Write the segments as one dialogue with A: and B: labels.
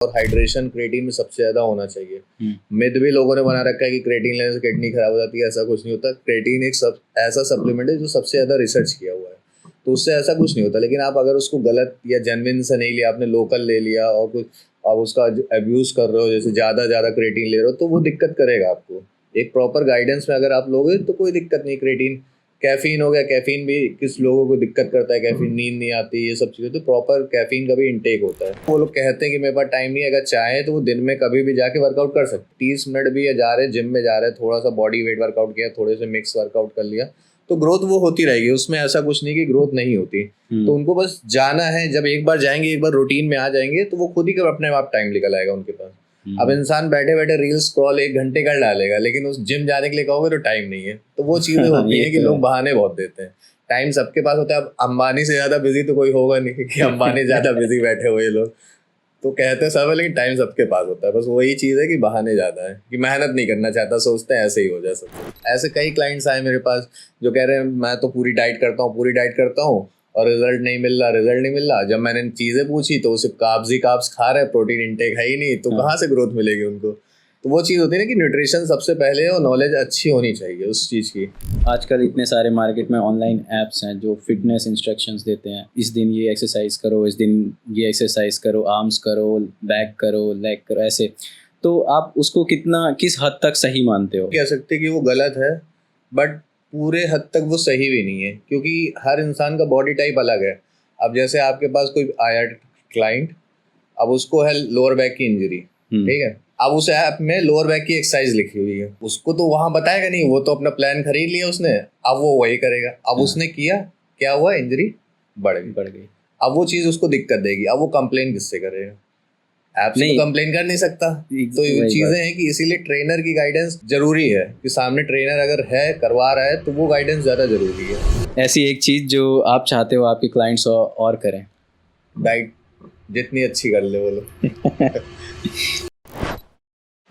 A: और hydration creatine में सबसे ज्यादा होना चाहिए। मिथ भी लोगों ने बना रखा है कि क्रेटीन लेने से किडनी खराब हो जाती है, ऐसा कुछ नहीं होता। क्रेटीन एक ऐसा सप्लीमेंट है जो सबसे ज्यादा रिसर्च किया हुआ है, तो उससे ऐसा कुछ नहीं होता। लेकिन आप अगर उसको गलत या जेन्युइन से नहीं लिया, आपने लोकल ले लिया और कुछ आप उसका अब्यूज कर रहे हो, जैसे ज्यादा क्रेटीन ले रहे हो, तो वो दिक्कत करेगा आपको। एक प्रॉपर गाइडेंस में अगर आप लोगे तो कोई दिक्कत नहीं। क्रेटीन, कैफीन हो गया, कैफीन भी किस लोगों को दिक्कत करता है, कैफीन नींद नहीं आती, ये सब चीज़ें, तो प्रॉपर कैफीन का भी इंटेक होता है। वो लोग कहते हैं कि मेरे पास टाइम नहीं है, अगर चाहे तो वो दिन में कभी भी जाके वर्कआउट कर सकते। 30 मिनट भी जा रहे जिम में जा रहे, थोड़ा सा बॉडी वेट वर्कआउट किया, थोड़े से मिक्स वर्कआउट कर लिया, तो ग्रोथ वो होती रहेगी। उसमें ऐसा कुछ नहीं कि ग्रोथ नहीं होती। तो उनको बस जाना है, जब एक बार जाएंगे, एक बार रूटीन में आ जाएंगे, तो वो खुद ही अपने आप टाइम निकल आएगा उनके पास। अब इंसान बैठे बैठे रील स्क्रॉल 1 घंटे कर डालेगा, लेकिन उस जिम जाने के लिए कहोगे तो टाइम नहीं है। तो वो चीजें होती है कि लोग बहाने बहुत देते हैं। टाइम सबके पास होता है। अब अंबानी से ज्यादा बिजी तो कोई होगा नहीं कि अंबानी ज्यादा बिजी बैठे हुए लोग तो कहते सब है, लेकिन टाइम सबके पास होता है। बस वही चीज है कि बहाने ज्यादा है, कि मेहनत नहीं करना चाहता, सोचते हैं ऐसे ही हो जाए सब। ऐसे कई क्लाइंट्स आए मेरे पास जो कह रहे हैं मैं तो पूरी डाइट करता हूँ और रिजल्ट नहीं मिल रहा। जब मैंने चीजें पूछी तो सिर्फ कार्ब्स ही कार्ब्स खा रहे हैं, प्रोटीन इंटेक है ही नहीं, तो कहाँ से ग्रोथ मिलेगी उनको। तो वो चीज़ होती है ना कि न्यूट्रिशन सबसे पहले और नॉलेज अच्छी होनी चाहिए उस चीज़ की।
B: आजकल इतने सारे मार्केट में ऑनलाइन ऐप्स हैं जो फिटनेस इंस्ट्रक्शंस देते हैं। इस दिन ये एक्सरसाइज करो, इस दिन ये एक्सरसाइज करो, आर्म्स करो, बैक करो, लेग करो, ऐसे। तो आप उसको किस हद तक सही मानते हो?
A: कह सकते कि वो गलत है, बट पूरे हद तक वो सही भी नहीं है, क्योंकि हर इंसान का बॉडी टाइप अलग है। अब जैसे आपके पास कोई आया क्लाइंट, अब उसको है लोअर बैक की इंजरी, ठीक है। अब उस ऐप में लोअर बैक की एक्सरसाइज लिखी हुई है, उसको तो वहां बताएगा नहीं, वो तो अपना प्लान खरीद लिया उसने, अब वो वही करेगा। अब उसने किया, क्या हुआ, इंजरी बढ़ गई। अब वो चीज उसको दिक्कत देगी। अब वो कंप्लेन किससे करेगा? ऐप से तो कंप्लेन कर नहीं सकता। तो ये चीजें हैं कि इसीलिए ट्रेनर की गाइडेंस जरूरी है, कि सामने ट्रेनर अगर है, करवा रहा है, तो वो गाइडेंस ज्यादा जरूरी है।
B: ऐसी एक चीज जो आप चाहते हो आपके क्लाइंट्स और करें?
A: डाइट जितनी अच्छी कर ले वो लोग।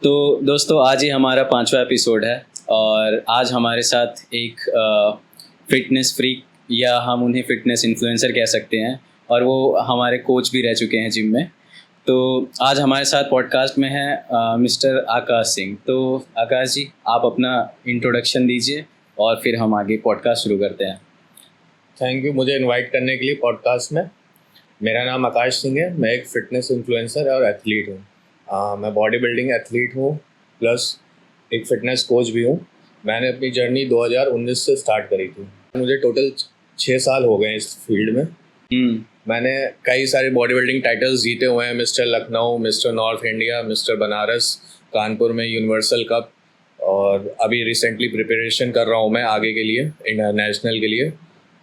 B: तो दोस्तों, आज ही हमारा 5वां एपिसोड है और आज हमारे साथ एक फिटनेस फ्रीक, या हम उन्हें फिटनेस इन्फ्लुएंसर कह सकते हैं, और वो हमारे कोच भी रह चुके हैं जिम में। तो आज हमारे साथ पॉडकास्ट में है मिस्टर आकाश सिंह। तो आकाश जी, आप अपना इंट्रोडक्शन दीजिए और फिर हम आगे पॉडकास्ट शुरू करते हैं।
A: थैंक यू मुझे इनवाइट करने के लिए पॉडकास्ट में। मेरा नाम आकाश सिंह है, मैं एक फ़िटनेस इन्फ्लुएंसर और एथलीट हूँ। मैं बॉडी बिल्डिंग एथलीट हूँ, प्लस एक फ़िटनेस कोच भी हूँ। मैंने अपनी जर्नी 2019 से स्टार्ट करी थी। मुझे टोटल 6 साल हो गए इस फील्ड में। मैंने कई सारे बॉडी बिल्डिंग टाइटल्स जीते हुए हैं, mister Lucknow, mister north India, mister Banaras, Kanpur में यूनिवर्सल कप, और अभी रिसेंटली प्रिपरेशन कर रहा हूँ मैं आगे के लिए, इंटरनेशनल के लिए।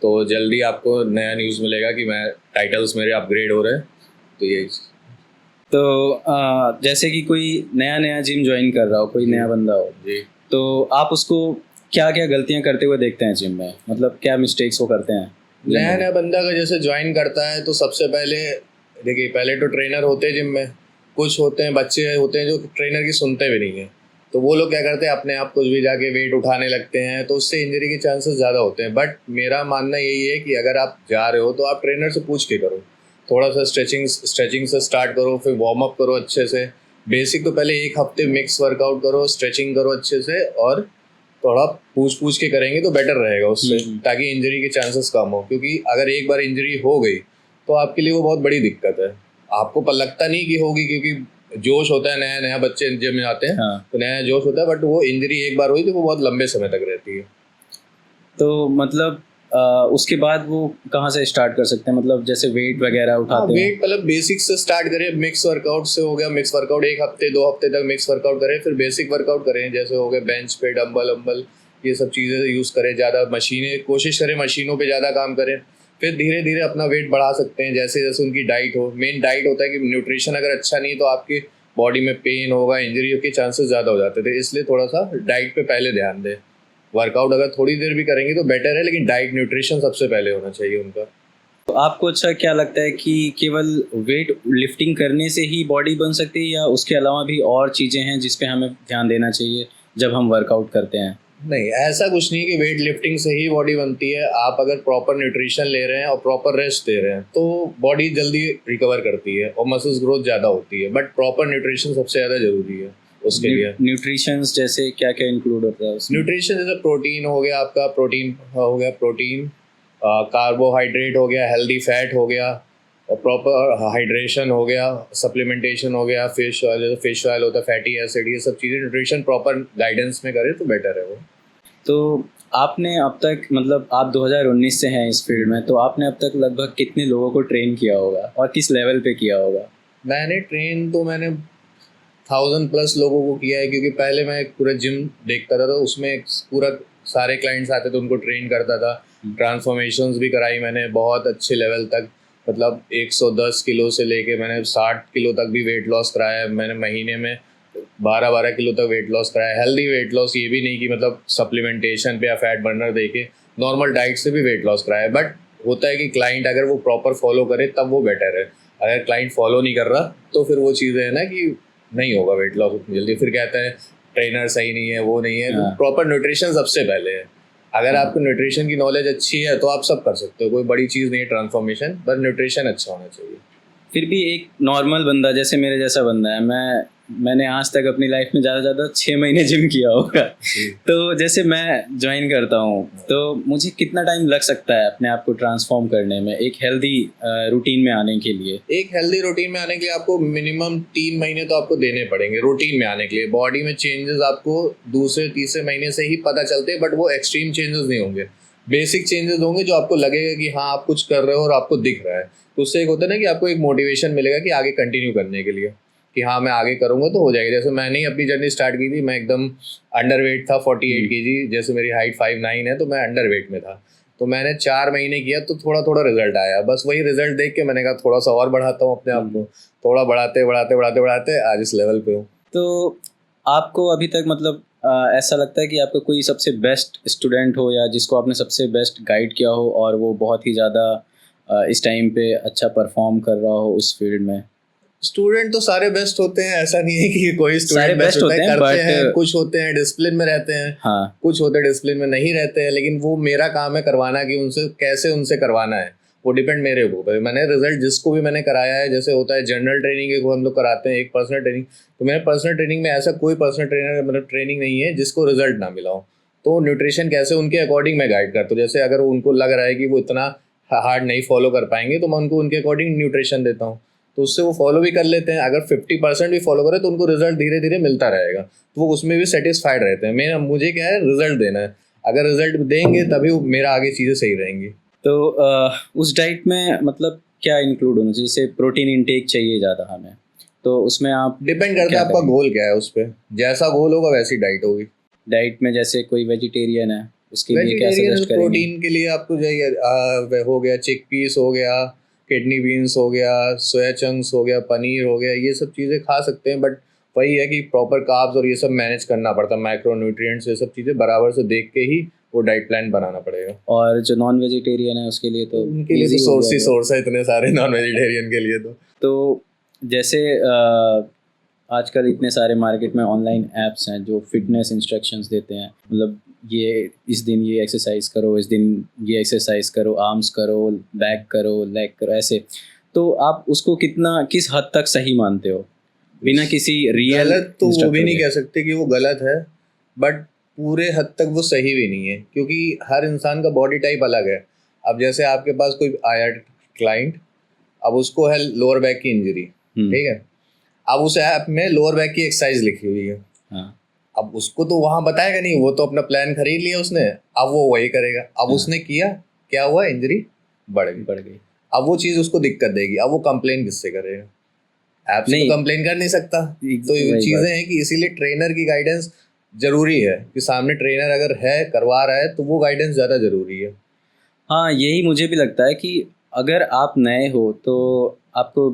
A: तो जल्दी आपको नया न्यूज़ मिलेगा कि मैं टाइटल्स मेरे अपग्रेड हो रहे हैं। तो यही।
B: तो जैसे कि कोई नया जिम ज्वाइन कर रहा हो, कोई नया बंदा हो जी, तो आप उसको क्या क्या गलतियां करते हुए देखते हैं जिम में? मतलब क्या मिस्टेक्स वो करते हैं?
A: नया बंदा अगर जैसे ज्वाइन करता है तो सबसे पहले देखिए, पहले तो ट्रेनर होते हैं जिम में, कुछ होते हैं बच्चे होते हैं जो ट्रेनर की सुनते भी नहीं है। तो वो लोग क्या करते हैं, अपने आप कुछ भी जाके वेट उठाने लगते हैं, तो उससे इंजरी के चांसेस ज़्यादा होते हैं। बट मेरा मानना यही है कि अगर आप जा रहे हो तो आप ट्रेनर से पूछ के करो। थोड़ा सा स्ट्रेचिंग से स्टार्ट करो, फिर वार्म अप करो अच्छे से। बेसिक तो पहले 1 हफ्ते मिक्स वर्कआउट करो, स्ट्रेचिंग करो अच्छे से, और थोड़ा पूछ के करेंगे तो बेटर रहेगा उससे, ताकि इंजरी के चांसेस कम हो। क्योंकि अगर एक बार इंजरी हो गई तो आपके लिए वो बहुत बड़ी दिक्कत है। आपको लगता नहीं कि होगी, क्योंकि जोश होता है, नया बच्चे जिम में आते हैं। हाँ। तो नया जोश होता है, बट वो इंजरी एक बार हुई तो वो बहुत लंबे समय तक रहती है।
B: तो मतलब उसके बाद वो कहाँ से स्टार्ट कर सकते हैं? मतलब जैसे वेट वगैरह उठाते हैं?
A: वेट मतलब बेसिक से स्टार्ट करें। मिक्स वर्कआउट से हो गया, मिक्स वर्कआउट 1 हफ्ते 2 हफ्ते तक मिक्स वर्कआउट करें, फिर बेसिक वर्कआउट करें, जैसे हो गया बेंच पे डंबल ये सब चीज़ें यूज़ करें। ज़्यादा मशीनें, कोशिश करें मशीनों पे ज़्यादा काम करें। फिर धीरे धीरे अपना वेट बढ़ा सकते हैं, जैसे जैसे उनकी डाइट हो। मेन डाइट होता है कि न्यूट्रिशन अगर अच्छा नहीं तो आपकी बॉडी में पेन होगा, इंजरी के चांसेस ज़्यादा हो जाते थे। इसलिए थोड़ा सा डाइट पे पहले ध्यान दें। वर्कआउट अगर थोड़ी देर भी करेंगे तो बेटर है, लेकिन डाइट न्यूट्रिशन सबसे पहले होना चाहिए उनका।
B: तो आपको अच्छा क्या लगता है कि केवल वेट लिफ्टिंग करने से ही बॉडी बन सकती है, या उसके अलावा भी और चीज़ें हैं जिस पे हमें ध्यान देना चाहिए जब हम वर्कआउट करते हैं?
A: नहीं, ऐसा कुछ नहीं कि वेट लिफ्टिंग से ही बॉडी बनती है। आप अगर प्रॉपर न्यूट्रिशन ले रहे हैं और प्रॉपर रेस्ट दे रहे हैं तो बॉडी जल्दी रिकवर करती है और मसल्स ग्रोथ ज़्यादा होती है, बट प्रॉपर न्यूट्रिशन सबसे ज़्यादा ज़रूरी है उसके लिए।
B: न्यूट्रिशंस जैसे क्या क्या इंक्लूड होता है उसमें?
A: न्यूट्रिशन जैसे प्रोटीन हो गया, आपका प्रोटीन, कार्बोहाइड्रेट हो गया, हेल्दी फैट हो गया, और प्रॉपर हाइड्रेशन हो गया, सप्लीमेंटेशन हो गया, फिश ऑयल, जैसे फिश ऑयल होता है, फैटी एसिड, ये सब चीज़ें न्यूट्रिशन प्रॉपर गाइडेंस में करें तो बेटर है वो।
B: तो आपने अब तक मतलब आप 2019 से हैं इस फील्ड में, तो आपने अब तक लगभग कितने लोगों को ट्रेन किया होगा और किस लेवल पे किया होगा?
A: मैंने 1000+ लोगों को किया है, क्योंकि पहले मैं एक पूरा जिम देखता था तो उसमें पूरा सारे क्लाइंट्स आते थे, उनको ट्रेन करता था। ट्रांसफॉर्मेशंस भी कराई मैंने बहुत अच्छे लेवल तक, मतलब 110 किलो से लेके मैंने 60 किलो तक भी वेट लॉस कराया है। मैंने महीने में 12-12 किलो तक वेट लॉस कराया। हेल्दी वेट लॉस, ये भी नहीं कि मतलब सप्लीमेंटेशन पे या फैट बर्नर दे के, नॉर्मल डाइट से भी वेट लॉस कराया है। बट होता है कि क्लाइंट अगर वो प्रॉपर फॉलो करे तब वो बेटर है। अगर क्लाइंट फॉलो नहीं कर रहा तो फिर वो चीज़ें है ना कि नहीं होगा वेट लॉस उतनी जल्दी। फिर कहता है ट्रेनर सही नहीं है, वो नहीं है। तो प्रॉपर न्यूट्रिशन सबसे पहले है। अगर आपको न्यूट्रिशन की नॉलेज अच्छी है तो आप सब कर सकते हो, कोई बड़ी चीज़ नहीं है ट्रांसफॉर्मेशन, बस न्यूट्रिशन अच्छा होना चाहिए।
B: फिर भी एक नॉर्मल बंदा जैसे मेरे जैसा बंदा है, मैंने आज तक अपनी लाइफ में ज़्यादा से ज़्यादा 6 महीने जिम किया होगा। तो जैसे मैं ज्वाइन करता हूँ तो मुझे कितना टाइम लग सकता है अपने आप को ट्रांसफॉर्म करने में, एक हेल्दी रूटीन में आने के लिए?
A: एक हेल्दी रूटीन में आने के लिए आपको मिनिमम 3 महीने तो आपको देने पड़ेंगे रूटीन में आने के लिए। बॉडी में चेंजेस आपको दूसरे तीसरे महीने से ही पता चलते हैं, बट वो एक्सट्रीम चेंजेस नहीं होंगे, बेसिक चेंजेस होंगे जो आपको लगेगा कि हाँ आप कुछ कर रहे हो और आपको दिख रहा है। तो उससे एक होता है ना कि आपको एक मोटिवेशन मिलेगा कि आगे कंटिन्यू करने के लिए, कि हाँ मैं आगे करूँगा तो हो जाएगा। जैसे मैंने ही अपनी जर्नी स्टार्ट की थी, मैं एकदम अंडर वेट था, 48 kg, जैसे मेरी हाइट 5'9" है, तो मैं अंडर वेट में था। तो मैंने 4 महीने किया तो थोड़ा थोड़ा रिजल्ट आया। बस वही रिजल्ट देख के मैंने कहा थोड़ा सा और बढ़ाता हूँ अपने आप को। थोड़ा बढ़ाते बढ़ाते बढ़ाते बढ़ाते आज इस लेवल पे हूँ।
B: तो आपको अभी तक मतलब ऐसा लगता है कि आपका कोई सबसे बेस्ट स्टूडेंट हो या जिसको आपने सबसे बेस्ट गाइड किया हो और वो बहुत ही ज़्यादा इस टाइम पे अच्छा परफॉर्म कर रहा हो उस फील्ड में?
A: स्टूडेंट तो सारे बेस्ट होते हैं, ऐसा नहीं है कि कोई
B: सारे
A: स्टूडेंट बेस्ट होते हैं, करते हैं। कुछ होते हैं डिसिप्लिन में रहते हैं,
B: हाँ,
A: कुछ होते हैं डिसिप्लिन में नहीं रहते हैं, लेकिन वो मेरा काम है करवाना कि उनसे कैसे उनसे करवाना है, वो डिपेंड मेरे ऊपर। मैंने रिजल्ट जिसको भी मैंने कराया है, जैसे होता है जनरल ट्रेनिंग को हम लोग कराते हैं, एक पर्सनल ट्रेनिंग, तो मेरे पर्सनल ट्रेनिंग में ऐसा कोई पर्सनल ट्रेनर मतलब ट्रेनिंग नहीं है जिसको रिजल्ट ना मिला हो। तो न्यूट्रिशन कैसे उनके अकॉर्डिंग मैं गाइड करता हूँ। जैसे अगर उनको लग रहा है कि वो इतना हार्ड नहीं फॉलो कर पाएंगे तो मैं उनको उनके अकॉर्डिंग न्यूट्रिशन देता हूँ, तो उससे वो फॉलो भी कर लेते हैं। अगर 50% भी फॉलो करें तो उनको रिजल्ट धीरे धीरे मिलता रहेगा, तो वो उसमें भी सेटिस्फाइड रहते हैं। मुझे क्या है, रिजल्ट देना है। अगर रिजल्ट देंगे तभी मेरा आगे चीज़ें सही रहेंगी।
B: तो उस डाइट में मतलब क्या इंक्लूड होना चाहिए? जैसे प्रोटीन इंटेक चाहिए ज़्यादा हमें, तो उसमें आप
A: डिपेंड करता है आपका गोल क्या है, उस पर जैसा गोल होगा वैसी डाइट होगी।
B: डाइट में जैसे कोई वेजिटेरियन है उसके लिए क्या
A: वेजिटेरियन
B: सजेस्ट करेंगे?
A: प्रोटीन के लिए आपको चाहिए हो गया चिक पीस हो गया, किडनी बीन्स हो गया, सोया चंक्स हो गया, पनीर हो गया, ये सब चीज़ें खा सकते हैं। बट वही है कि प्रॉपर कार्ब्स और ये सब मैनेज करना पड़ता है, माइक्रो न्यूट्रिएंट्स, ये सब चीज़ें बराबर से देख के ही वो डाइट प्लान बनाना पड़ेगा।
B: और जो नॉन वेजिटेरियन है उसके लिए तो
A: उनके लिए तो सोर्स है इतने सारे नॉन वेजिटेरियन के लिए। तो
B: जैसे आजकल इतने सारे मार्केट में ऑनलाइन ऐप्स हैं जो फिटनेस इंस्ट्रक्शंस देते हैं, मतलब ये इस दिन ये एक्सरसाइज करो, इस दिन ये एक्सरसाइज करो, आर्म्स करो, बैक करो, लेग करो, ऐसे। तो आप उसको किस हद तक सही मानते हो बिना किसी रियल?
A: गलत तो वो भी नहीं कह सकते कि वो गलत है, बट पूरे हद तक वो सही भी नहीं है, क्योंकि हर इंसान का बॉडी टाइप अलग है। अब जैसे आपके पास कोई आया क्लाइंट, अब उसको है लोअर बैक की इंजरी, ठीक है, अब उस ऐप में लोअर बैक की एक्सरसाइज लिखी हुई है।
B: हाँ।
A: अब उसको तो वहां बताएगा नहीं, वो तो अपना प्लान खरीद लिया उसने, अब वो वही करेगा। अब उसने किया, क्या हुआ, इंजरी बढ़ गई। अब वो चीज़ उसको दिक्कत देगी, अब वो कंप्लेन किससे करेगा? ऐप से तो कंप्लेन कर नहीं सकता। तो ये चीज़ें हैं कि इसीलिए ट्रेनर की गाइडेंस जरूरी है, कि सामने ट्रेनर अगर है करवा रहा है तो वो गाइडेंस ज़्यादा जरूरी है।
B: हाँ, यही मुझे भी लगता है कि अगर आप नए हो तो आपको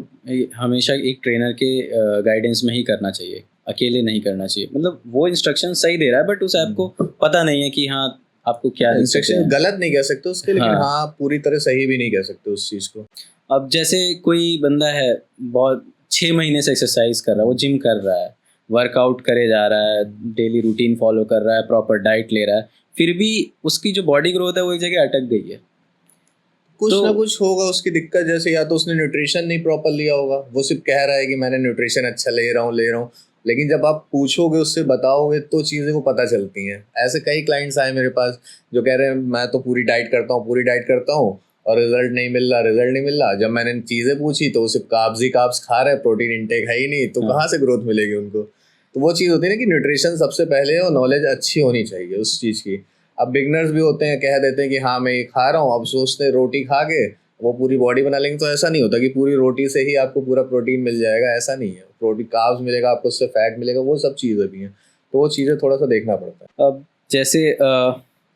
B: हमेशा एक ट्रेनर के गाइडेंस में ही करना चाहिए, अकेले नहीं करना चाहिए। मतलब वो इंस्ट्रक्शन सही दे रहा है बट उस ऐप को पता नहीं है कि हाँ आपको क्या
A: इंस्ट्रक्शन गलत नहीं कह सकते उसके, लेकिन हाँ पूरी तरह सही भी नहीं कह सकते उस चीज़ को।
B: अब जैसे कोई बंदा है बहुत 6 महीने से एक्सरसाइज कर रहा है, वो जिम कर रहा है, वर्कआउट करे जा रहा है, डेली रूटीन फॉलो कर रहा है, प्रॉपर डाइट ले रहा है, फिर भी उसकी जो बॉडी ग्रोथ है वो एक जगह अटक गई है।
A: कुछ
B: तो
A: ना कुछ होगा उसकी दिक्कत, जैसे या तो उसने न्यूट्रिशन नहीं प्रॉपर लिया होगा, वो सिर्फ कह रहा है कि मैंने न्यूट्रिशन अच्छा ले रहा हूँ, लेकिन जब आप पूछोगे उससे बताओगे तो चीज़ें को पता चलती हैं। ऐसे कई क्लाइंट्स आए मेरे पास जो कह रहे हैं मैं तो पूरी डाइट करता हूँ और रिजल्ट नहीं मिल रहा। जब मैंने चीज़ें पूछी तो वो सिर्फ कार्ब्स ही कार्ब्स खा रहे हैं, प्रोटीन इंटेक है ही नहीं, तो कहाँ से ग्रोथ मिलेगी उनको। तो वो चीज़ होती है ना कि न्यूट्रिशन सबसे पहले और नॉलेज अच्छी होनी चाहिए उस चीज़ की। अब बिगनर्स भी होते हैं, कह देते हैं कि हाँ मैं ये खा रहा हूँ, अब सोचते हैं रोटी खा के वो पूरी बॉडी बना लेंगे, तो ऐसा नहीं होता कि पूरी रोटी से ही आपको पूरा प्रोटीन मिल जाएगा, ऐसा नहीं है। प्रोटीन कार्ब्स मिलेगा आपको, उससे फैट मिलेगा, वो सब चीज़ें भी हैं, तो वो चीज़ें थोड़ा सा देखना पड़ता है।
B: अब जैसे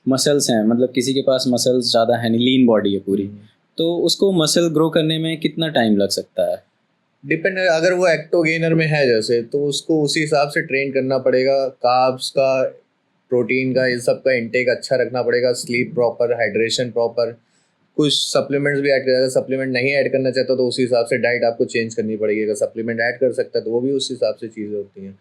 B: मसल्स हैं, मतलब किसी के पास मसल्स ज़्यादा है नहीं, लीन बॉडी है पूरी, तो उसको मसल ग्रो करने में कितना टाइम लग सकता है?
A: डिपेंड, अगर वो एक्टो गेनर में है जैसे, तो उसको उसी हिसाब से ट्रेन करना पड़ेगा। कार्ब्स का, प्रोटीन का, इन सब का इंटेक अच्छा रखना पड़ेगा, स्लीप प्रॉपर, हाइड्रेशन प्रॉपर, कुछ सप्लीमेंट्स भी ऐड करेगा। अगर सप्लीमेंट नहीं ऐड करना चाहता तो उसी हिसाब से डाइट आपको चेंज करनी पड़ेगी। अगर सप्लीमेंट ऐड कर सकता है तो वो भी उस हिसाब से चीज़ें होती हैं,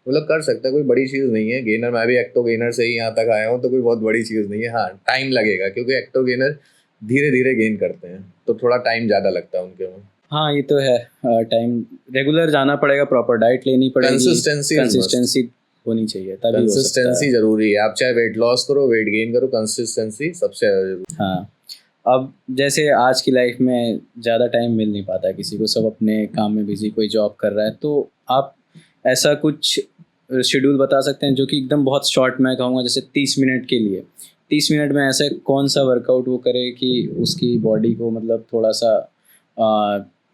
A: मतलब कर सकता है, कोई बड़ी चीज़ नहीं है। गेनर, मैं भी एक्टो गेनर से ही यहाँ तक आया हूँ, तो कोई बहुत बड़ी चीज़ नहीं है। हाँ टाइम लगेगा, क्योंकि एक्टो गेनर धीरे धीरे गेन करते हैं, तो थोड़ा टाइम ज़्यादा लगता है उनके में।
B: हाँ ये तो है, टाइम रेगुलर जाना पड़ेगा, प्रॉपर डाइट लेनी पड़ेगी, कंसिस्टेंसी होनी चाहिए, तभी हो सकता है।
A: कंसिस्टेंसी जरूरी है, आप चाहे वेट लॉस करो वेट गेन करो, कंसिस्टेंसी सबसे ज़्यादा जरूरी।
B: हाँ, अब जैसे आज की लाइफ में ज़्यादा टाइम मिल नहीं पाता है किसी को, सब अपने काम में बिजी, कोई जॉब कर रहा है, तो आप ऐसा कुछ शेड्यूल बता सकते हैं जो कि एकदम बहुत शॉर्ट, मैं कहूँगा जैसे 30 मिनट के लिए, 30 मिनट में ऐसे कौन सा वर्कआउट वो करे कि उसकी बॉडी को मतलब थोड़ा सा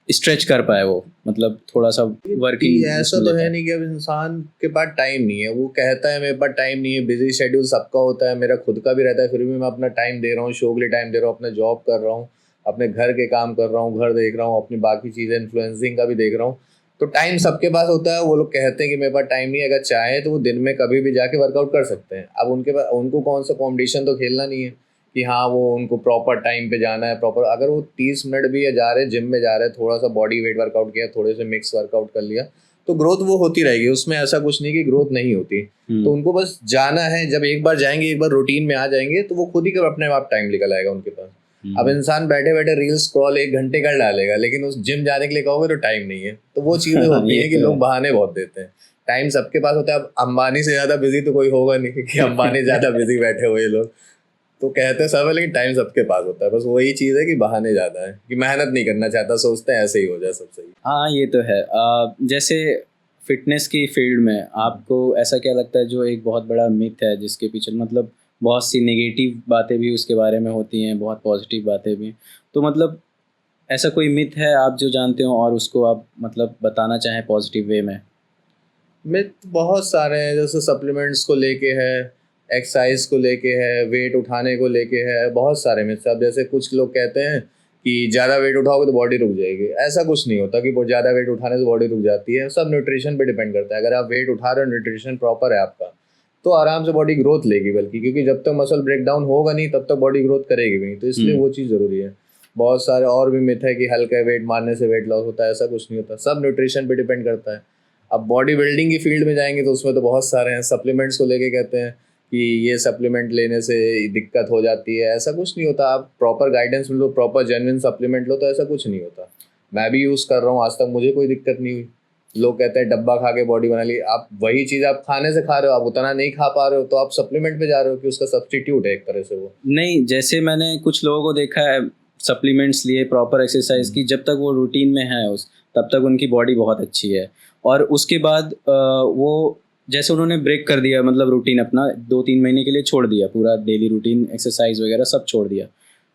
B: स्ट्रेच कर पाए, वो मतलब थोड़ा सा वर्किंग।
A: ऐसा तो है नहीं कि अब इंसान के पास टाइम नहीं है, वो कहता है मेरे पास टाइम नहीं है, बिजी शेड्यूल सबका होता है, मेरा खुद का भी रहता है, फिर भी मैं अपना टाइम दे रहा हूँ, शो के लिए टाइम दे रहा हूँ, अपना जॉब कर रहा हूँ, अपने घर के काम कर रहा हूँ, घर देख रहा हूँ, अपनी बाकी चीज़ें इन्फ्लुएंसिंग का भी देख रहा हूँ। तो टाइम सबके पास होता है। वो लोग कहते हैं कि मेरे पास टाइम नहीं है, अगर चाहे तो वो दिन में कभी भी जाके वर्कआउट कर सकते हैं। अब उनके पास, उनको कौन सा कॉम्पिटिशन तो खेलना नहीं है कि हाँ वो उनको प्रॉपर टाइम पे जाना है, प्रॉपर। अगर वो 30 मिनट भी जा रहे हैं, जिम में जा रहे हैं, थोड़ा सा बॉडी वेट वर्कआउट किया, थोड़े से मिक्स वर्कआउट कर लिया, तो ग्रोथ वो होती रहेगी, उसमें ऐसा कुछ नहीं कि ग्रोथ नहीं होती। तो उनको बस जाना है, जब एक बार जाएंगे, एक बार रूटीन में आ जाएंगे, तो वो खुद ही अपने आप टाइम निकल आएगा उनके पास। अब इंसान बैठे बैठे रील स्क्रॉल 1 घंटे कर डालेगा, लेकिन उस जिम जाने के लिए कहोगे तो टाइम नहीं है। तो वो चीज़ें होती हैं कि लोग बहाने बहुत देते हैं। टाइम सबके पास होता है। अब अंबानी से ज़्यादा बिजी तो कोई होगा नहीं कि अंबानी ज़्यादा बिजी बैठे हुए लोग, तो कहते सब है, लेकिन टाइम सबके पास होता है। बस वही चीज़ है कि बहाने ज़्यादा है, कि मेहनत नहीं करना चाहता, सोचते हैं ऐसे ही हो जाए सब सही।
B: हाँ ये तो है। जैसे फिटनेस की फील्ड में आपको ऐसा क्या लगता है जो एक बहुत बड़ा मिथ है जिसके पीछे मतलब बहुत सी नेगेटिव बातें भी उसके बारे में होती हैं, बहुत पॉजिटिव बातें भी, तो मतलब ऐसा कोई मिथ है आप जो जानते हो और उसको आप मतलब बताना चाहें पॉजिटिव वे में?
A: मिथ बहुत सारे हैं, जैसे सप्लीमेंट्स को लेके है, एक्सरसाइज को लेके है, वेट उठाने को लेके है, बहुत सारे मिथ्स। अब जैसे कुछ लोग कहते हैं कि ज़्यादा वेट उठाओगे तो बॉडी रुक जाएगी। ऐसा कुछ नहीं होता कि वो ज़्यादा वेट उठाने से बॉडी रुक जाती है, सब न्यूट्रिशन पे डिपेंड करता है। अगर आप वेट उठा रहे हो, न्यूट्रिशन प्रॉपर है आपका, तो आराम से बॉडी ग्रोथ लेगी, बल्कि क्योंकि जब तक मसल ब्रेकडाउन होगा नहीं तब तक बॉडी ग्रोथ करेगी भी नहीं, तो इसलिए वो चीज़ ज़रूरी है। बहुत सारे और भी मिथ है कि हल्का वेट मारने से वेट लॉस होता है, ऐसा कुछ नहीं होता, सब न्यूट्रिशन पे डिपेंड करता है। अब बॉडी बिल्डिंग की फील्ड में जाएंगे तो उसमें तो बहुत सारे हैं। सप्लीमेंट्स को लेके कहते हैं कि ये सप्लीमेंट लेने से दिक्कत हो जाती है, ऐसा कुछ नहीं होता। आप प्रॉपर गाइडेंस लो, प्रॉपर जेन्युइन सप्लीमेंट लो, तो ऐसा कुछ नहीं होता। मैं भी यूज़ कर रहा हूँ, आज तक मुझे कोई दिक्कत नहीं हुई। लोग कहते हैं डब्बा खा के बॉडी बना ली, आप वही चीज़ आप खाने से खा रहे हो, आप उतना नहीं खा पा रहे हो, तो आप सप्लीमेंट पे जा रहे हो कि उसका सब्सटीट्यूट है एक तरह से वो।
B: नहीं, जैसे मैंने कुछ लोगों को देखा है सप्लीमेंट्स लिए, प्रॉपर एक्सरसाइज की, जब तक वो रूटीन में है उस तब तक उनकी बॉडी बहुत अच्छी है, और उसके बाद वो जैसे उन्होंने ब्रेक कर दिया, मतलब रूटीन अपना 2-3 महीने के लिए छोड़ दिया, पूरा डेली रूटीन एक्सरसाइज वगैरह सब छोड़ दिया,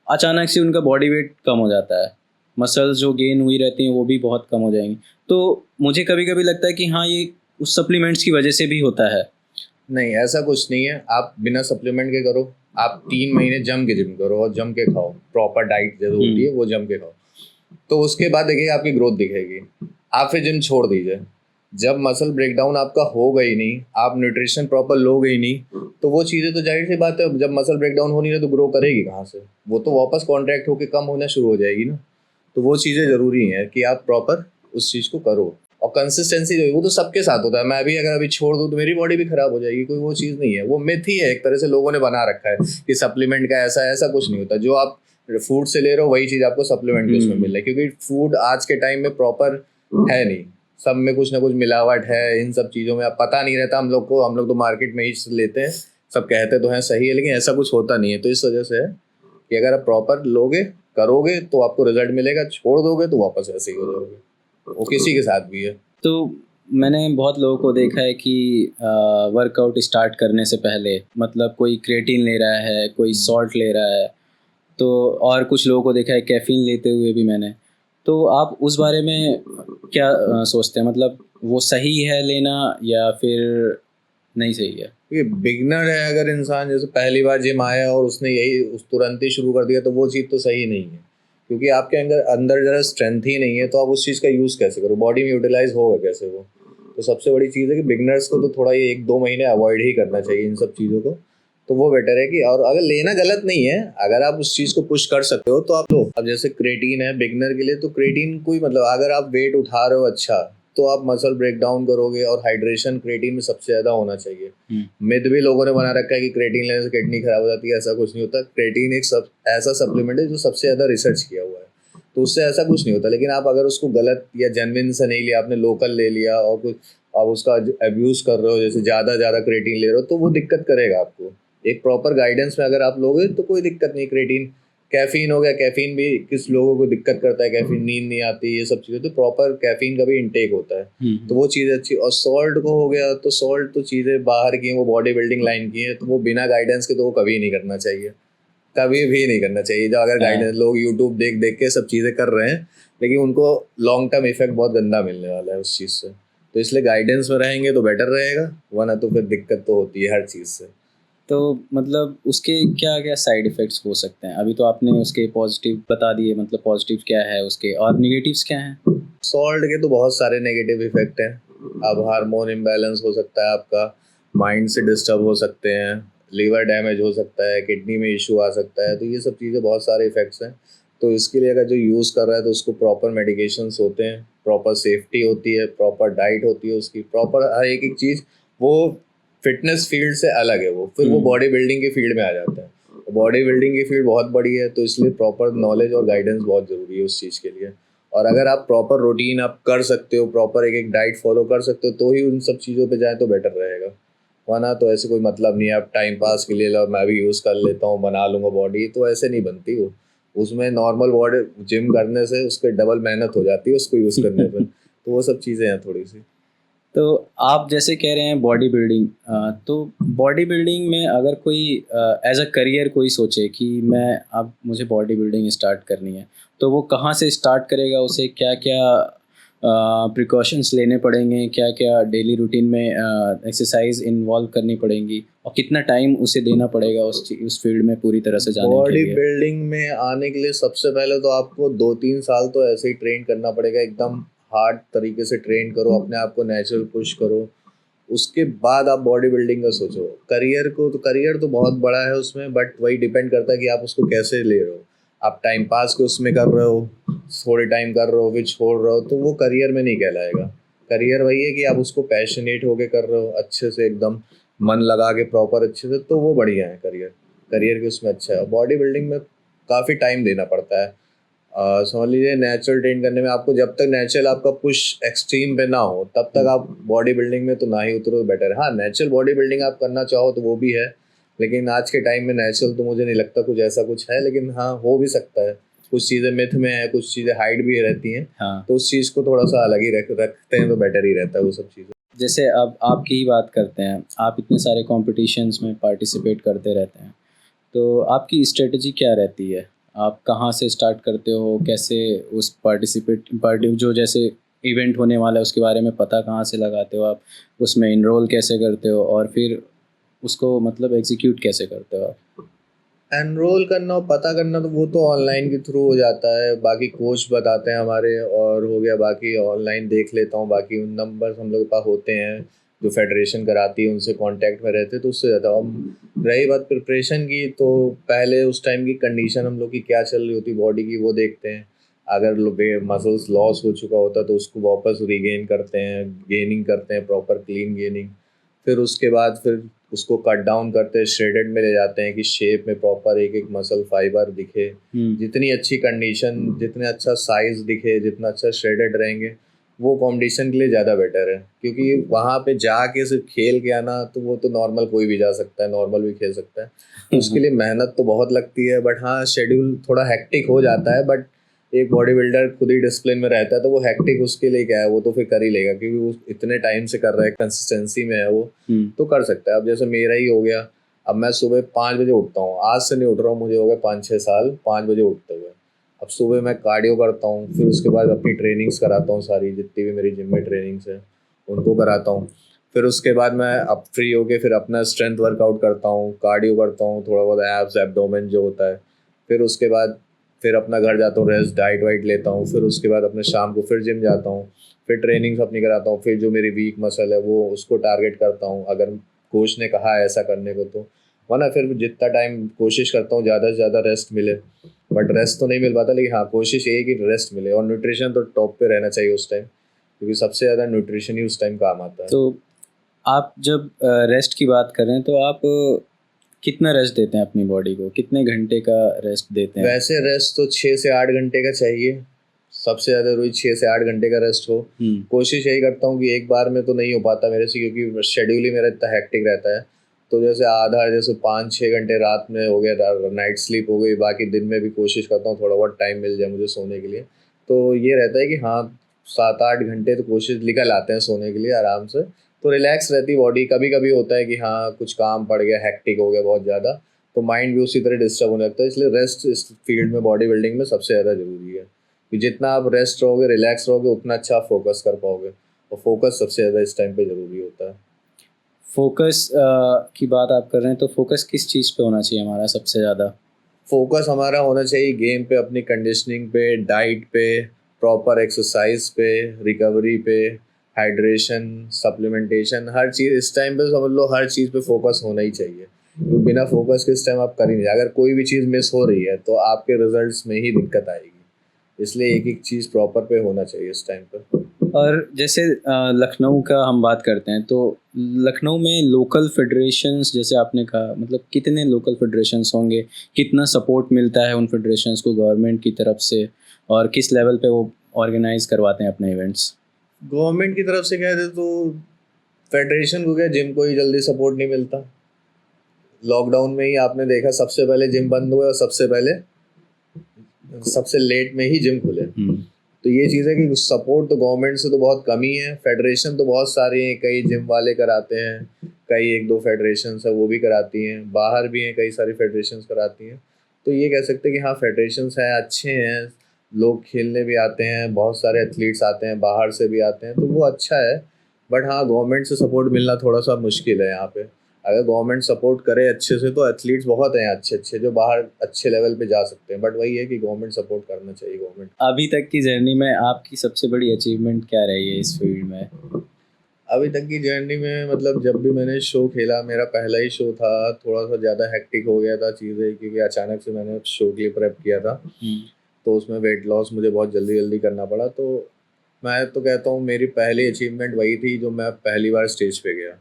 B: अचानक से उनका बॉडी वेट कम हो जाता है, मसल्स जो गेन हुई रहती हैं वो भी बहुत कम हो जाएंगी। तो मुझे कभी कभी लगता है कि हाँ ये उस सप्लीमेंट्स की वजह से भी होता है।
A: नहीं, ऐसा कुछ नहीं है। आप बिना सप्लीमेंट के करो, आप 3 महीने जम के जिम करो और जम के खाओ, प्रॉपर डाइट जो होती है वो जम के खाओ, तो उसके बाद देखिए आपकी ग्रोथ दिखेगी। आप फिर जिम छोड़ दीजिए। जब मसल ब्रेकडाउन आपका होगा ही नहीं, आप न्यूट्रिशन प्रॉपर लोगे ही नहीं, तो वो चीज़ें तो जाहिर सी बात है, जब मसल ब्रेकडाउन हो नहीं रहा तो ग्रो करेगी कहाँ से? वो तो वापस कॉन्ट्रैक्ट होकर कम होना शुरू हो जाएगी ना। तो वो चीज़ें ज़रूरी हैं कि आप प्रॉपर उस चीज़ को करो। और कंसिस्टेंसी जो है वो तो सबके साथ होता है। मैं भी अगर अभी छोड़ दूँ तो मेरी बॉडी भी खराब हो जाएगी, कोई वो चीज़ नहीं है। वो मिथ ही है एक तरह से, लोगों ने बना रखा है कि सप्लीमेंट का ऐसा कुछ नहीं होता। जो आप फूड से ले रहे हो वही चीज़ आपको सप्लीमेंट के उसमें मिल रहा है, क्योंकि फूड आज के टाइम में प्रॉपर है नहीं, सब में कुछ ना कुछ मिलावट है। इन सब चीज़ों में अब पता नहीं रहता हम लोग को, हम लोग तो मार्केट में ही लेते हैं, सब कहते तो हैं सही है, लेकिन ऐसा कुछ होता नहीं है। तो इस वजह से है कि अगर आप प्रॉपर लोगे करोगे तो आपको रिजल्ट मिलेगा, छोड़ दोगे तो वापस ऐसे ही हो जाओगे। वो किसी के साथ भी है।
B: तो मैंने बहुत लोगों को देखा है कि वर्कआउट स्टार्ट करने से पहले मतलब कोई क्रेटीन ले रहा है, कोई सॉल्ट ले रहा है, तो और कुछ लोगों को देखा है कैफीन लेते हुए भी मैंने। तो आप उस बारे में क्या सोचते हैं, मतलब वो सही है लेना या फिर नहीं सही है?
A: ये बिगनर है अगर इंसान, जैसे पहली बार जिम आया और उसने यही उस तुरंत ही शुरू कर दिया, तो वो चीज़ तो सही नहीं है, क्योंकि आपके अंदर अंदर जरा स्ट्रेंथ ही नहीं है, तो आप उस चीज़ का यूज़ कैसे करो, बॉडी में यूटिलाइज होगा कैसे वो। तो सबसे बड़ी चीज़ है कि बिगनर्स को तो थोड़ा ये 1-2 महीने अवॉइड ही करना चाहिए इन सब चीज़ों को। तो वो बेटर है कि, और अगर लेना गलत नहीं है, अगर आप उस चीज़ को पुश कर सकते हो तो आप लो। अब जैसे क्रेटीन है बिगनर के लिए, तो क्रेटीन कोई मतलब, अगर आप वेट उठा रहे हो अच्छा, तो आप मसल ब्रेक डाउन करोगे, और हाइड्रेशन क्रेटीन में सबसे ज़्यादा होना चाहिए। मिथ भी लोगों ने बना रखा है कि क्रेटीन लेने से किडनी खराब हो जाती है, ऐसा कुछ नहीं होता। क्रेटीन एक ऐसा सप्लीमेंट है जो सबसे ज़्यादा रिसर्च किया हुआ है, तो उससे ऐसा कुछ नहीं होता। लेकिन आप अगर उसको गलत या जेन्युइन से नहीं लिया, आपने लोकल ले लिया और कुछ आप उसका अब्यूज़ कर रहे हो, जैसे ज़्यादा क्रेटीन ले रहे हो, तो वो दिक्कत करेगा आपको। एक प्रॉपर गाइडेंस में अगर आप लोगे तो कोई दिक्कत नहीं। क्रेटीन, कैफीन हो गया, कैफीन भी किस लोगों को दिक्कत करता है, कैफीन नींद नहीं आती, ये सब चीज़ें, तो प्रॉपर कैफीन का भी इंटेक होता है, तो वो चीज़ अच्छी। और सॉल्ट को हो गया, तो सॉल्ट तो चीज़ें बाहर की हैं, वो बॉडी बिल्डिंग लाइन की है, तो वो बिना गाइडेंस के तो वो कभी नहीं करना चाहिए, कभी भी नहीं करना चाहिए। जो अगर गाइडेंस, लोग यूट्यूब देख देख के सब चीज़ें कर रहे हैं, लेकिन उनको लॉन्ग टर्म इफेक्ट बहुत गंदा मिलने वाला है उस चीज़ से। तो इसलिए गाइडेंस में रहेंगे तो बेटर रहेगा, वरना तो फिर दिक्कत तो होती है हर चीज़ से।
B: तो मतलब उसके क्या क्या साइड इफ़ेक्ट्स हो सकते हैं? अभी तो आपने उसके पॉजिटिव बता दिए, मतलब पॉजिटिव क्या है उसके, और नेगेटिव्स क्या हैं?
A: सॉल्ट के तो बहुत सारे नेगेटिव इफेक्ट हैं। अब हार्मोन इम्बैलेंस हो सकता है आपका, माइंड से डिस्टर्ब हो सकते हैं, लीवर डैमेज हो सकता है, किडनी में इशू आ सकता है, तो ये सब चीज़ें बहुत सारे इफेक्ट्स हैं। तो इसके लिए अगर जो यूज़ कर रहा है तो उसको प्रॉपर मेडिकेशंस होते हैं, प्रॉपर सेफ्टी होती है, प्रॉपर डाइट होती है उसकी, प्रॉपर हर एक चीज़। वो फिटनेस फील्ड से अलग है, वो फिर वो बॉडी बिल्डिंग के फील्ड में आ जाता है। बॉडी बिल्डिंग की फील्ड बहुत बड़ी है, तो इसलिए प्रॉपर नॉलेज और गाइडेंस बहुत ज़रूरी है उस चीज़ के लिए। और अगर आप प्रॉपर रूटीन आप कर सकते हो, प्रॉपर एक डाइट फॉलो कर सकते हो, तो ही उन सब चीज़ों पे जाएँ तो बेटर रहेगा। वरना तो ऐसे कोई मतलब नहीं है, आप टाइम पास के लिए लो, मैं भी यूज़ कर लेता हूँ, बना लूँगा बॉडी, तो ऐसे नहीं बनती वो। उसमें नॉर्मल बॉडी जिम करने से उसके डबल मेहनत हो जाती है उसको यूज़ करने पे। तो वो सब चीज़ें हैं थोड़ी-सी।
B: तो आप जैसे कह रहे हैं बॉडी बिल्डिंग, तो बॉडी बिल्डिंग में अगर कोई एज अ करियर कोई सोचे कि मैं अब मुझे बॉडी बिल्डिंग स्टार्ट करनी है, तो वो कहाँ से स्टार्ट करेगा? उसे क्या क्या प्रिकॉशंस लेने पड़ेंगे, क्या क्या डेली रूटीन में एक्सरसाइज इन्वॉल्व करनी पड़ेंगी, और कितना टाइम उसे देना पड़ेगा उस फील्ड में पूरी तरह से जाने के
A: बॉडी
B: लिए?
A: बिल्डिंग में आने के लिए सबसे पहले तो आपको 2-3 साल तो ऐसे ही ट्रेन करना पड़ेगा, एकदम हार्ड तरीके से ट्रेन करो, अपने आप को नेचुरल पुश करो। उसके बाद आप बॉडी बिल्डिंग का सोचो। करियर तो बहुत बड़ा है उसमें, बट वही डिपेंड करता है कि आप उसको कैसे ले रहे हो। आप टाइम पास के उसमें कर रहे हो, थोड़े टाइम कर रहे हो फिर छोड़ रहे हो, तो वो करियर में नहीं कहलाएगा। करियर वही है कि आप उसको पैशनेट होके कर रहे हो, अच्छे से एकदम मन लगा के प्रॉपर अच्छे से, तो वो बढ़िया है करियर। करियर के उसमें अच्छा है। बॉडी बिल्डिंग में काफ़ी टाइम देना पड़ता है। समझ लीजिए नेचुरल ट्रेन करने में आपको, जब तक नेचुरल आपका पुश एक्सट्रीम पे ना हो तब तक आप बॉडी बिल्डिंग में तो ना ही उतरो, बेटर है। हाँ, नेचुरल बॉडी बिल्डिंग आप करना चाहो तो वो भी है, लेकिन आज के टाइम में नेचुरल तो मुझे नहीं लगता कुछ ऐसा कुछ है, लेकिन हाँ हो भी सकता है। कुछ चीज़ें मिथ में है, कुछ चीज़ें हाइड भी रहती हैं,
B: हाँ,
A: तो उस चीज़ को थोड़ा सा अलग ही रखते हैं तो बेटर ही रहता है वो सब चीज़ें।
B: जैसे अब आपकी ही बात करते हैं, आप इतने सारे कॉम्पिटिशन्स में पार्टिसिपेट करते रहते हैं, तो आपकी स्ट्रेटजी क्या रहती है? आप कहाँ से स्टार्ट करते हो? कैसे उस पार्टी जो जैसे इवेंट होने वाला है उसके बारे में पता कहाँ से लगाते हो आप? उसमें एनरोल कैसे करते हो और फिर उसको मतलब एग्ज़ीक्यूट कैसे करते हो आप?
A: एनरोल करना और पता करना तो वो तो ऑनलाइन के थ्रू हो जाता है, बाकी कोच बताते हैं हमारे, और हो गया बाकी ऑनलाइन देख लेता हूँ, बाकी उन नंबर हम लोग के पास होते हैं जो फेडरेशन कराती है, उनसे कांटेक्ट में रहते हैं, तो उससे ज़्यादा। अब रही बात प्रिपरेशन की, तो पहले उस टाइम की कंडीशन हम लोग की क्या चल रही होती बॉडी की वो देखते हैं। अगर मसल्स लॉस हो चुका होता है तो उसको वापस रिगेन करते हैं, गेनिंग करते हैं, प्रॉपर क्लीन गेनिंग। फिर उसके बाद फिर उसको कट डाउन करते हैं, श्रेडेड में ले जाते हैं कि शेप में प्रॉपर एक एक मसल फाइबर दिखे। जितनी अच्छी कंडीशन, जितना अच्छा साइज दिखे, जितना अच्छा श्रेडेड रहेंगे, वो कंपटीशन के लिए ज़्यादा बेटर है। क्योंकि वहाँ पे जाके सिर्फ खेल के आना, तो वो तो नॉर्मल कोई भी जा सकता है, नॉर्मल भी खेल सकता है। तो उसके लिए मेहनत तो बहुत लगती है, बट हाँ शेड्यूल थोड़ा हेक्टिक हो जाता है। बट एक बॉडी बिल्डर खुद ही डिसिप्लिन में रहता है तो वो हेक्टिक उसके लिए क्या है, वो तो फिर कर ही लेगा, क्योंकि वो इतने टाइम से कर रहा है, कंसिस्टेंसी में है वो, तो कर सकता है। अब जैसे मेरा ही हो गया, अब मैं सुबह 5 बजे उठता हूँ, आज से नहीं उठ रहा हूँ, मुझे हो गया 5-6 साल 5 बजे उठते हुए। अब सुबह मैं कार्डियो करता हूँ, फिर उसके बाद अपनी ट्रेनिंग्स कराता हूँ, सारी जितनी भी मेरी जिम में ट्रेनिंग्स हैं उनको कराता हूँ। फिर उसके बाद मैं अब फ्री होके फिर अपना स्ट्रेंथ वर्कआउट करता हूँ, कार्डियो करता हूँ, थोड़ा बहुत एब्स एब्डोमेन जो होता है। फिर उसके बाद फिर अपना घर जाता हूँ, रेस्ट डाइट वाइट लेता हूँ। फिर उसके बाद अपने शाम को फिर जिम जाता हूँ, फिर ट्रेनिंग्स अपनी कराता हूँ। फिर जो मेरी वीक मसल है वो उसको टारगेट करता हूँ, अगर कोच ने कहा है ऐसा करने को तो। वरना फिर जितना टाइम कोशिश करता हूँ ज़्यादा से ज़्यादा रेस्ट मिले, बट रेस्ट तो नहीं मिल पाता। लेकिन हाँ कोशिश ये है कि रेस्ट मिले, और न्यूट्रिशन तो टॉप पे रहना चाहिए उस टाइम, क्योंकि सबसे ज़्यादा न्यूट्रिशन ही उस टाइम काम आता है।
B: तो आप जब रेस्ट की बात कर रहे हैं तो आप कितना रेस्ट देते हैं अपनी बॉडी को, कितने घंटे का रेस्ट देते हैं?
A: वैसे रेस्ट तो 6 से 8 घंटे का चाहिए, सबसे ज़्यादा जरूरी 6 से 8 घंटे का रेस्ट हो। कोशिश यही करता हूँ कि एक बार में तो नहीं हो पाता मेरे से, क्योंकि शेड्यूल ही मेरा इतना हेक्टिक रहता है। तो जैसे आधा, जैसे 5-6 घंटे रात में हो गया, नाइट स्लीप हो गई, बाकी दिन में भी कोशिश करता हूँ थोड़ा बहुत टाइम मिल जाए मुझे सोने के लिए। तो ये रहता है कि हाँ 7-8 घंटे तो कोशिश निकल आते हैं सोने के लिए आराम से। तो रिलैक्स रहती बॉडी। कभी कभी होता है कि हाँ कुछ काम पड़ गया, हेक्टिक हो गया बहुत ज़्यादा, तो माइंड भी उसी तरह डिस्टर्ब होने लगता है। इसलिए रेस्ट इस फील्ड में, बॉडी बिल्डिंग में सबसे ज़्यादा ज़रूरी है कि जितना आप रेस्ट रहोगे, रिलैक्स रहोगे, उतना अच्छा आप फोकस कर पाओगे। और फोकस सबसे ज़्यादा इस टाइम पे ज़रूरी होता है।
B: फोकस की बात आप कर रहे हैं, तो फोकस किस चीज़ पे होना चाहिए हमारा सबसे ज़्यादा?
A: फोकस हमारा होना चाहिए गेम पे, अपनी कंडीशनिंग पे, डाइट पे, प्रॉपर एक्सरसाइज पे, रिकवरी पे, हाइड्रेशन, सप्लीमेंटेशन, हर चीज़ इस टाइम पे समझ लो, हर चीज़ पे फोकस होना ही चाहिए। क्योंकि बिना फोकस के इस टाइम आप कर ही नहीं। अगर कोई भी चीज़ मिस हो रही है तो आपके रिजल्ट्स में ही दिक्कत आएगी। इसलिए एक एक चीज़ प्रॉपर पे होना चाहिए इस टाइम पर।
B: और जैसे लखनऊ का हम बात करते हैं, तो लखनऊ में लोकल फेडरेशंस, जैसे आपने कहा, मतलब कितने लोकल फेडरेशंस होंगे, कितना सपोर्ट मिलता है उन फेडरेशंस को गवर्नमेंट की तरफ से, और किस लेवल पे वो ऑर्गेनाइज करवाते हैं अपने इवेंट्स?
A: गवर्नमेंट की तरफ से कहते तो फेडरेशन को क्या, जिम को ही जल्दी सपोर्ट नहीं मिलता। लॉकडाउन में ही आपने देखा, सबसे पहले जिम बंद हुए और सबसे लेट में ही जिम खुले। तो ये चीज़ है कि सपोर्ट तो गवर्नमेंट से तो बहुत कम ही है। फेडरेशन तो बहुत सारे हैं, कई जिम वाले कराते हैं, कई 1-2 फेडरेशन है वो भी कराती हैं, बाहर भी हैं कई सारी फेडरेशन कराती हैं। तो ये कह सकते हैं कि हाँ फेडरेशन हैं, अच्छे हैं, लोग खेलने भी आते हैं, बहुत सारे एथलीट्स आते हैं, बाहर से भी आते हैं, तो वो अच्छा है। बट हाँ गवर्नमेंट से सपोर्ट मिलना थोड़ा सा मुश्किल है यहाँ पे। अगर गवर्नमेंट सपोर्ट करे अच्छे से तो एथलीट्स बहुत हैं अच्छे अच्छे जो बाहर अच्छे लेवल पे जा सकते हैं। बट वही है कि गवर्नमेंट सपोर्ट करना चाहिए, गवर्नमेंट।
B: अभी तक की जर्नी में आपकी सबसे बड़ी अचीवमेंट क्या रही है इस फील्ड में?
A: अभी तक की जर्नी में मतलब जब भी मैंने शो खेला, मेरा पहला ही शो था, थोड़ा सा ज़्यादा हेक्टिक हो गया था चीज़ें, क्योंकि अचानक से मैंने शो के लिए प्रेप किया था। तो उसमें वेट लॉस मुझे बहुत जल्दी जल्दी करना पड़ा। तो मैं तो कहता हूँ मेरी पहली अचीवमेंट वही थी जो मैं पहली बार स्टेज पे गया।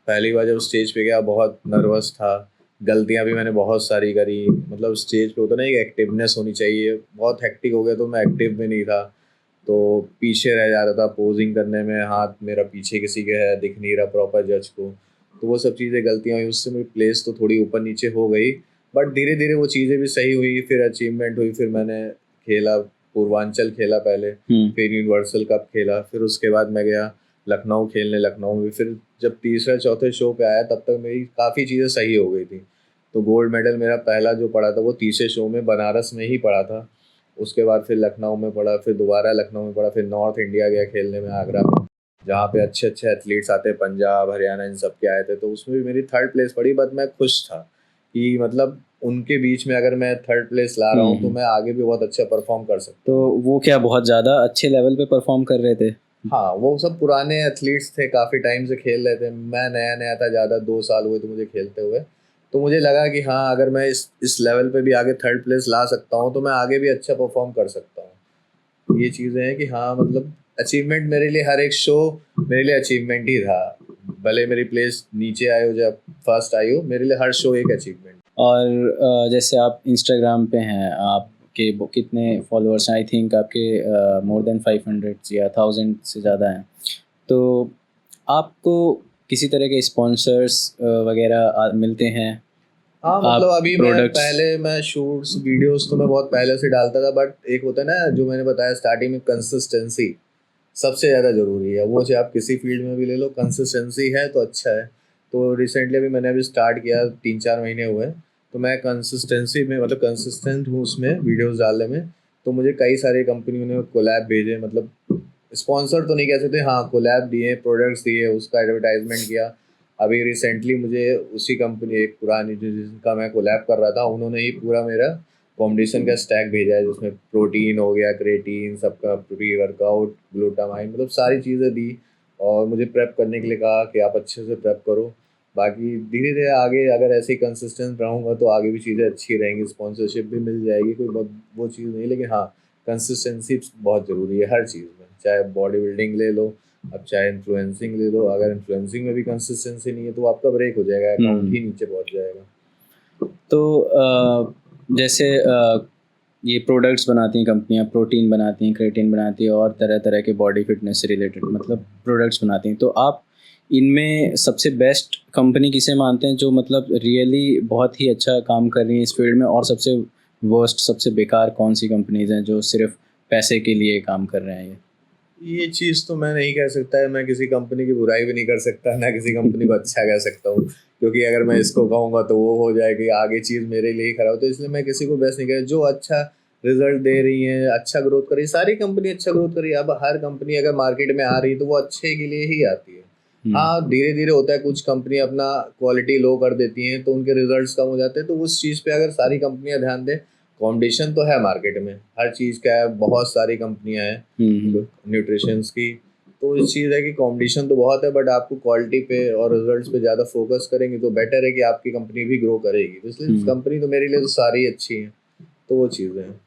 A: पहली बार जब स्टेज पे गया बहुत नर्वस था, गलतियाँ भी मैंने बहुत सारी करी। मतलब स्टेज पे होता ना एक एक्टिवनेस होनी चाहिए, बहुत हेक्टिक हो गया तो मैं एक्टिव भी नहीं था, तो पीछे रह जा रहा था पोजिंग करने में, हाथ मेरा पीछे किसी के है, दिख नहीं रहा प्रॉपर जज को। तो वो सब चीज़ें गलतियाँ हुई, उससे मेरी प्लेस तो थोड़ी ऊपर नीचे हो गई। बट धीरे धीरे वो चीज़ें भी सही हुई, फिर अचीवमेंट हुई, फिर मैंने खेला, पूर्वांचल खेला पहले, फिर यूनिवर्सल कप खेला, फिर उसके बाद मैं गया लखनऊ खेलने। लखनऊ में फिर जब तीसरे चौथे शो पे आया तब तक मेरी काफ़ी चीज़ें सही हो गई थी। तो गोल्ड मेडल मेरा पहला जो पड़ा था वो तीसरे शो में बनारस में ही पड़ा था। उसके बाद फिर लखनऊ में पड़ा, फिर दोबारा लखनऊ में पड़ा, फिर नॉर्थ इंडिया गया खेलने में आगरा में, जहाँ पे अच्छे अच्छे एथलीट्स आते हैं, पंजाब हरियाणा इन सब के आए थे। तो उसमें भी मेरी 3rd प्लेस पड़ी। बट मैं खुश था कि मतलब उनके बीच में अगर मैं 3rd प्लेस ला रहा हूँ तो मैं आगे भी बहुत अच्छा परफॉर्म कर सकता हूँ।
B: तो वो क्या बहुत ज़्यादा अच्छे लेवल पे परफॉर्म कर रहे थे?
A: हाँ वो सब पुराने एथलीट्स थे, काफ़ी टाइम से खेल रहे थे, मैं नया नया था, ज़्यादा 2 साल हुए थे मुझे खेलते हुए। तो मुझे लगा कि हाँ, अगर मैं इस लेवल पे भी आगे थर्ड प्लेस ला सकता हूँ तो मैं आगे भी अच्छा परफॉर्म कर सकता हूँ। ये चीज़ें हैं कि हाँ, मतलब अचीवमेंट मेरे लिए हर एक शो मेरे लिए अचीवमेंट ही था। भले मेरी प्लेस नीचे आए हो या फर्स्ट आई हो, मेरे लिए हर शो एक अचीवमेंट।
B: और जैसे आप इंस्टाग्राम पे हैं, आपके कितने फॉलोअर्स हैं? आई थिंक आपके मोर देन 500 या 1000 से ज़्यादा हैं। तो आपको किसी तरह के स्पॉन्सर्स वगैरह मिलते हैं?
A: हाँ, मतलब
B: आप
A: अभी
B: प्रोडक्ट्स।
A: मैं शूट्स वीडियोस तो मैं बहुत पहले से डालता था, बट एक होता है ना जो मैंने बताया स्टार्टिंग में, कंसिस्टेंसी सबसे ज़्यादा ज़रूरी है। वो चाहे आप किसी फील्ड में भी ले लो, कंसिस्टेंसी है तो अच्छा है। तो रिसेंटली अभी मैंने स्टार्ट किया, 3-4 महीने हुए, तो मैं कंसिस्टेंसी में मतलब कंसिस्टेंट हूँ उसमें वीडियोस डालने में। तो मुझे कई सारी कंपनियों ने कोलैब भेजे, मतलब स्पॉन्सर तो नहीं कह सकते, हाँ कोलैब दिए, प्रोडक्ट्स दिए, उसका एडवर्टाइजमेंट किया। अभी रिसेंटली मुझे उसी कंपनी, एक पुरानी जिनका मैं कोलैब कर रहा था, उन्होंने ही पूरा मेरा कॉम्बिनेशन का स्टैक भेजा है, जिसमें प्रोटीन हो गया, क्रेटीन, सबका प्री वर्कआउट, ग्लूटामाइन, मतलब सारी चीज़ें दी। और मुझे प्रेप करने के लिए कहा कि आप अच्छे से प्रेप करो। बाकी धीरे धीरे आगे अगर ऐसे ही कंसिस्टेंट रहूँगा तो आगे भी चीज़ें अच्छी रहेंगी, स्पॉन्सरशिप भी मिल जाएगी, कोई बहुत वो चीज़ नहीं। लेकिन हाँ, कंसिस्टेंसी बहुत ज़रूरी है हर चीज़ में, चाहे बॉडी बिल्डिंग ले लो, अब चाहे इन्फ्लुएंसिंग ले लो। अगर इन्फ्लुएंसिंग में भी कंसिस्टेंसी नहीं है तो आपका ब्रेक हो जाएगा, अकाउंट ही नीचे पहुंच जाएगा।
B: तो जैसे ये प्रोडक्ट्स बनाती हैं कंपनियां, प्रोटीन बनाती हैं, क्रेटीन बनाती हैं, और तरह तरह के बॉडी फिटनेस से रिलेटेड मतलब प्रोडक्ट्स बनाती हैं। तो आप इनमें सबसे बेस्ट कंपनी किसे मानते हैं, जो मतलब रियली बहुत ही अच्छा काम कर रही है इस फील्ड में? और सबसे वर्स्ट, सबसे बेकार कौन सी कंपनीज हैं जो सिर्फ पैसे के लिए काम कर रहे हैं
A: ये चीज़ तो मैं नहीं कह सकता है, मैं किसी कंपनी की बुराई भी नहीं कर सकता, ना किसी कंपनी को अच्छा कह सकता हूँ, क्योंकि अगर मैं इसको कहूँगा तो वो हो जाएगी, आगे चीज़ मेरे लिए ही खराब। तो इसलिए मैं किसी को बेस्ट नहीं कह, जो अच्छा रिजल्ट दे रही है, अच्छा ग्रोथ कर रही है, सारी कंपनी अच्छा ग्रोथ कर रही है। अब हर कंपनी अगर मार्केट में आ रही है तो वो अच्छे के लिए ही आती है।
B: ये?
A: हाँ, धीरे धीरे होता है, कुछ कंपनी अपना क्वालिटी लो कर देती हैं तो उनके रिजल्ट्स कम हो जाते हैं। तो उस चीज़ पे अगर सारी कंपनियां ध्यान दें, कंपटीशन तो है मार्केट में हर चीज़ का है, बहुत सारी कंपनियां हैं न्यूट्रिशंस की। तो इस चीज़ है कि कंपटीशन तो बहुत है, बट आपको क्वालिटी पे और रिजल्ट्स पे ज़्यादा फोकस करेंगे तो बेटर है कि आपकी कंपनी भी ग्रो करेगी। तो इसलिए कंपनी तो मेरे लिए तो सारी अच्छी हैं। तो वो चीज़ें हैं।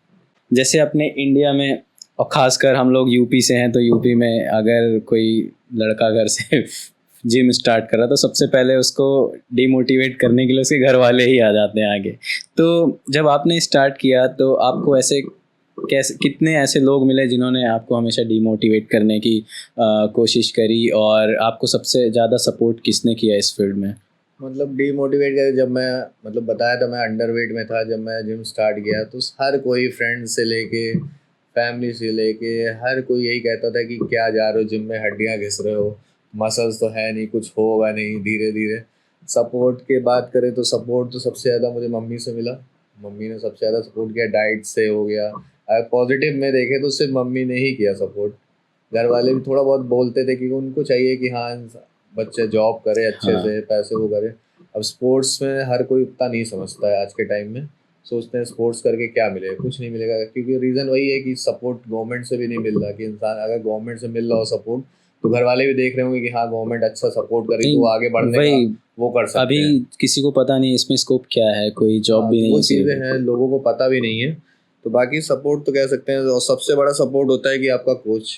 B: जैसे अपने इंडिया में, और ख़ासकर हम लोग यूपी से हैं, तो यूपी में अगर कोई लड़का घर से जिम स्टार्ट कर रहा तो सबसे पहले उसको डिमोटिवेट करने के लिए उसके घर वाले ही आ जाते हैं आगे। तो जब आपने स्टार्ट किया तो आपको ऐसे कैसे, कितने ऐसे लोग मिले जिन्होंने आपको हमेशा डिमोटिवेट करने की कोशिश करी, और आपको सबसे ज़्यादा सपोर्ट किसने किया इस फील्ड में?
A: मतलब डीमोटिवेट करे, जब मैं मतलब बताया था मैं अंडरवेट में था जब मैं जिम स्टार्ट किया, तो हर कोई फ्रेंड से लेके फैमिली से लेके हर कोई यही कहता था कि क्या जा रहे हो जिम में, हड्डियां घिस रहे हो, मसल्स तो है नहीं, कुछ होगा नहीं। धीरे धीरे सपोर्ट की बात करें तो सपोर्ट तो सबसे ज़्यादा मुझे मम्मी से मिला। मम्मी ने सबसे ज़्यादा सपोर्ट किया, डाइट से हो गया। अगर पॉजिटिव में देखें तो सिर्फ मम्मी ने ही किया सपोर्ट। घर वाले भी थोड़ा बहुत बोलते थे कि उनको चाहिए कि हाँ बच्चे जॉब करे अच्छे
B: हाँ।
A: से, पैसे वो करे। अब स्पोर्ट्स में हर कोई उतना नहीं समझता है आज के टाइम में, सोचते हैं स्पोर्ट्स करके क्या मिलेगा, कुछ नहीं मिलेगा, क्योंकि रीज़न वही है कि सपोर्ट गवर्नमेंट से भी नहीं मिल रहा। कि इंसान अगर गवर्नमेंट से मिल रहा हो सपोर्ट तो घर वाले भी देख रहे होंगे कि हाँ गवर्नमेंट अच्छा सपोर्ट करी तो वो आगे
B: नहीं,
A: बढ़ने का
B: वही
A: वो कर सकते
B: अभी
A: हैं।
B: किसी को पता नहीं इसमें स्कोप क्या है, कोई जॉब
A: हाँ,
B: भी
A: तो
B: नहीं
A: वो
B: है
A: चीज़ें
B: सिर्फ।
A: हैं, लोगों को पता भी नहीं है। तो बाकी सपोर्ट तो कह सकते हैं, और सबसे बड़ा सपोर्ट होता है कि आपका कोच,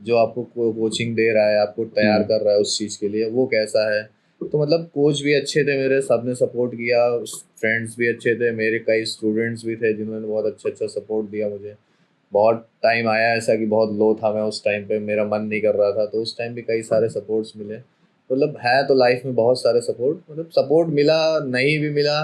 A: जो आपको कोचिंग दे रहा है, आपको तैयार कर रहा है उस चीज़ के लिए, वो कैसा है। तो मतलब कोच भी अच्छे थे मेरे, सब ने सपोर्ट किया, फ्रेंड्स भी अच्छे थे मेरे, कई स्टूडेंट्स भी थे जिन्होंने बहुत अच्छा अच्छा सपोर्ट दिया मुझे। बहुत टाइम आया ऐसा कि बहुत लो था मैं उस टाइम पे, मेरा मन नहीं कर रहा था, तो उस टाइम भी कई सारे सपोर्ट्स मिले। मतलब है तो लाइफ में बहुत सारे सपोर्ट, मतलब सपोर्ट मिला, नहीं भी मिला,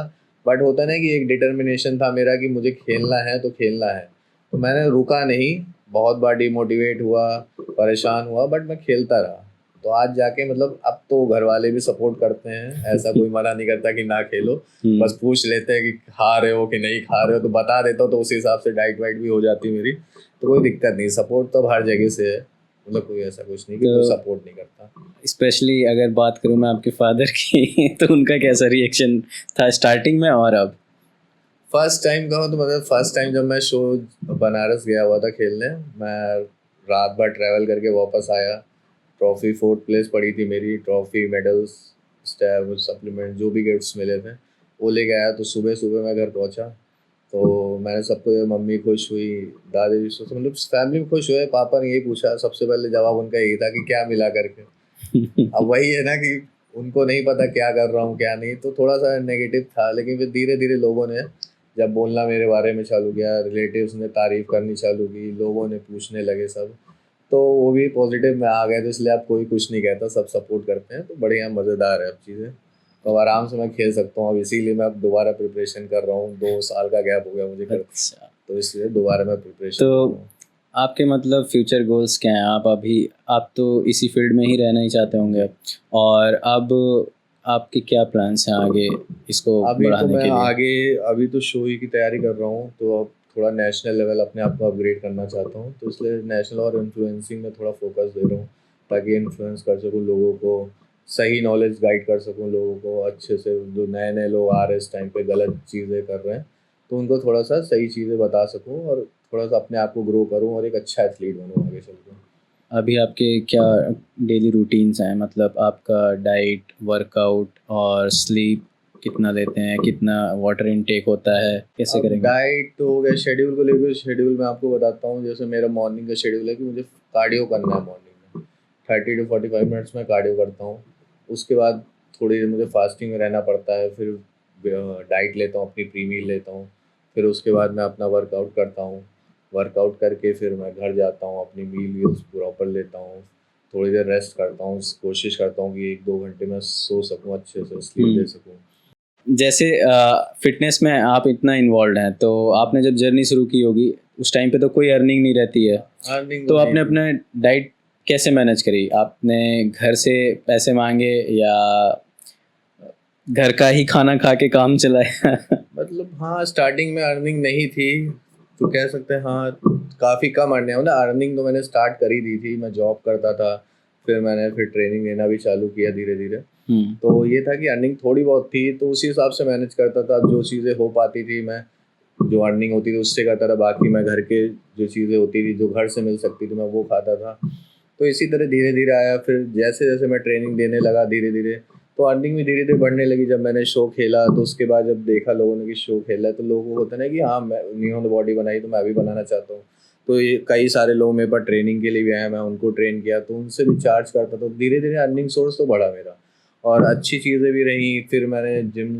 A: बट होता है ना कि एक डिटर्मिनेशन था मेरा कि मुझे खेलना है तो खेलना है। तो मैंने रुका नहीं, बहुत बार डिमोटिवेट हुआ, परेशान हुआ, बट मैं खेलता रहा। तो आज जाके मतलब अब तो घर वाले भी सपोर्ट करते हैं, ऐसा कोई मना नहीं करता कि ना खेलो। बस पूछ लेते हैं कि खा रहे हो कि नहीं खा रहे हो, तो बता देता हूँ, तो उसी हिसाब से डाइट वाइट भी हो जाती है मेरी। तो कोई दिक्कत नहीं, सपोर्ट तो अब हर जगह से है, मतलब कोई ऐसा कुछ नहीं कि कोई
B: तो
A: सपोर्ट नहीं करता।
B: स्पेशली अगर बात करूँ मैं आपके फादर की तो उनका कैसा रिएक्शन था स्टार्टिंग में और अब?
A: फर्स्ट टाइम कहूँ तो मतलब फर्स्ट टाइम जब मैं शो बनारस गया हुआ था खेलने, मैं रात भर ट्रैवल करके वापस आया, ट्रॉफी 4th प्लेस पड़ी थी मेरी, ट्रॉफी मेडल्स स्टैब सप्लीमेंट जो भी गिफ्ट्स मिले थे। वो लेके आया। तो सुबह सुबह मैं घर पहुंचा तो मैंने सबको, मम्मी खुश हुई, दादी मतलब फैमिली में खुश हुए। पापा ने यही पूछा, सबसे पहले जवाब उनका यही था कि क्या मिला करके। अब वही है ना कि उनको नहीं पता क्या कर रहा हूँ क्या नहीं, तो थोड़ा सा नेगेटिव था। लेकिन फिर धीरे धीरे लोगों ने जब बोलना मेरे बारे में चालू किया, रिलेटिव्स ने तारीफ करनी चालू की, लोगों ने पूछने लगे सब, तो वो भी पॉजिटिव में आ गए। तो इसलिए अब कोई कुछ नहीं कहता, सब सपोर्ट करते हैं। तो बढ़िया मज़ेदार है अब चीज़ें। तो अब आराम से मैं खेल सकता हूँ। अब इसीलिए मैं अब दोबारा प्रिपरेशन कर रहा हूँ। 2 साल का गैप हो गया मुझे करते,
B: अच्छा,
A: तो इसलिए दोबारा मैं प्रिपरेशन
B: तो
A: कर रहा हूँ।
B: आपके मतलब फ्यूचर गोल्स क्या हैं? आप तो इसी फील्ड में ही रहना ही चाहते होंगे अब, और अब आपके क्या प्लान्स हैं आगे इसको
A: अभी तो
B: बढ़ाने
A: मैं
B: के लिए?
A: आगे, अभी तो शो ही की तैयारी कर रहा हूँ। तो अब थोड़ा नेशनल लेवल अपने आप को अपग्रेड करना चाहता हूँ। तो इसलिए नेशनल और इन्फ्लुएंसिंग में थोड़ा फोकस दे रहा हूँ, ताकि इन्फ्लुएंस कर सकूँ लोगों को, सही नॉलेज गाइड कर सकूँ लोगों को अच्छे से। जो नए नए लोग आ रहे हैं इस टाइम पे गलत चीज़ें कर रहे हैं, तो उनको थोड़ा सा सही चीज़ें बता सकूँ, और थोड़ा सा अपने आप को ग्रो करूँ और एक अच्छा एथलीट बनूँ आगे चल के।
B: अभी आपके क्या डेली रूटीन्स हैं? मतलब आपका डाइट, वर्कआउट और स्लीप कितना लेते हैं? कितना वाटर इनटेक होता है? कैसे
A: अब
B: करेंगे?
A: डाइट तो हो गया, शेड्यूल को लेकर शेड्यूल मैं आपको बताता हूँ। जैसे मेरा मॉर्निंग का शेड्यूल है कि मुझे कार्डियो करना है मॉर्निंग में, 30 to 45 मिनट्स में कार्डियो करता हूँ। उसके बाद थोड़ी देर मुझे फास्टिंग में रहना पड़ता है। फिर डाइट लेता हूँ, अपनी प्री मील लेता हूँ। फिर उसके बाद मैं अपना वर्कआउट करता हूँ। वर्कआउट करके फिर मैं घर जाता हूँ, अपनी मील वील्स प्रॉपर लेता हूँ, थोड़ी देर रेस्ट करता हूँ। कोशिश करता हूँ कि 1-2 घंटे मैं सो सकूँ, अच्छे से स्लीप ले सकूँ।
B: जैसे फिटनेस में आप इतना इन्वॉल्व हैं, तो आपने जब जर्नी शुरू की होगी उस टाइम पे तो कोई अर्निंग नहीं रहती है,
A: अर्निंग
B: तो
A: तो नहीं
B: आपने
A: थी।
B: अपने डाइट कैसे मैनेज करी? आपने घर से पैसे मांगे या घर का ही खाना खा के काम चलाया?
A: मतलब हाँ, स्टार्टिंग में अर्निंग नहीं थी, तो कह सकते हैं हाँ, काफ़ी कम अर्निंग, मतलब अर्निंग तो मैंने स्टार्ट कर ही दी थी। मैं जॉब करता था, फिर मैंने ट्रेनिंग लेना भी चालू किया धीरे धीरे। तो ये था कि अर्निंग थोड़ी बहुत थी, तो उसी हिसाब से मैनेज करता था। जो चीज़ें हो पाती थी मैं, जो अर्निंग होती थी उससे करता था। बाकी मैं घर के जो चीज़ें होती थी, जो घर से मिल सकती थी, मैं वो खाता था। तो इसी तरह धीरे धीरे आया। फिर जैसे जैसे मैं ट्रेनिंग देने लगा धीरे धीरे, तो अर्निंग भी धीरे धीरे बढ़ने लगी। जब मैंने शो खेला, तो उसके बाद जब देखा लोगों ने कि शो खेला है, तो लोगों को होता है ना कि हाँ, मैं उन्होंने बॉडी बनाई तो मैं भी बनाना चाहता हूँ। तो ये कई सारे लोग मेरे पास ट्रेनिंग के लिए भी आए, मैं उनको ट्रेन किया, तो उनसे भी चार्ज करता। तो धीरे धीरे अर्निंग सोर्स तो बढ़ा मेरा, और अच्छी चीज़ें भी रहीं। फिर मैंने जिम,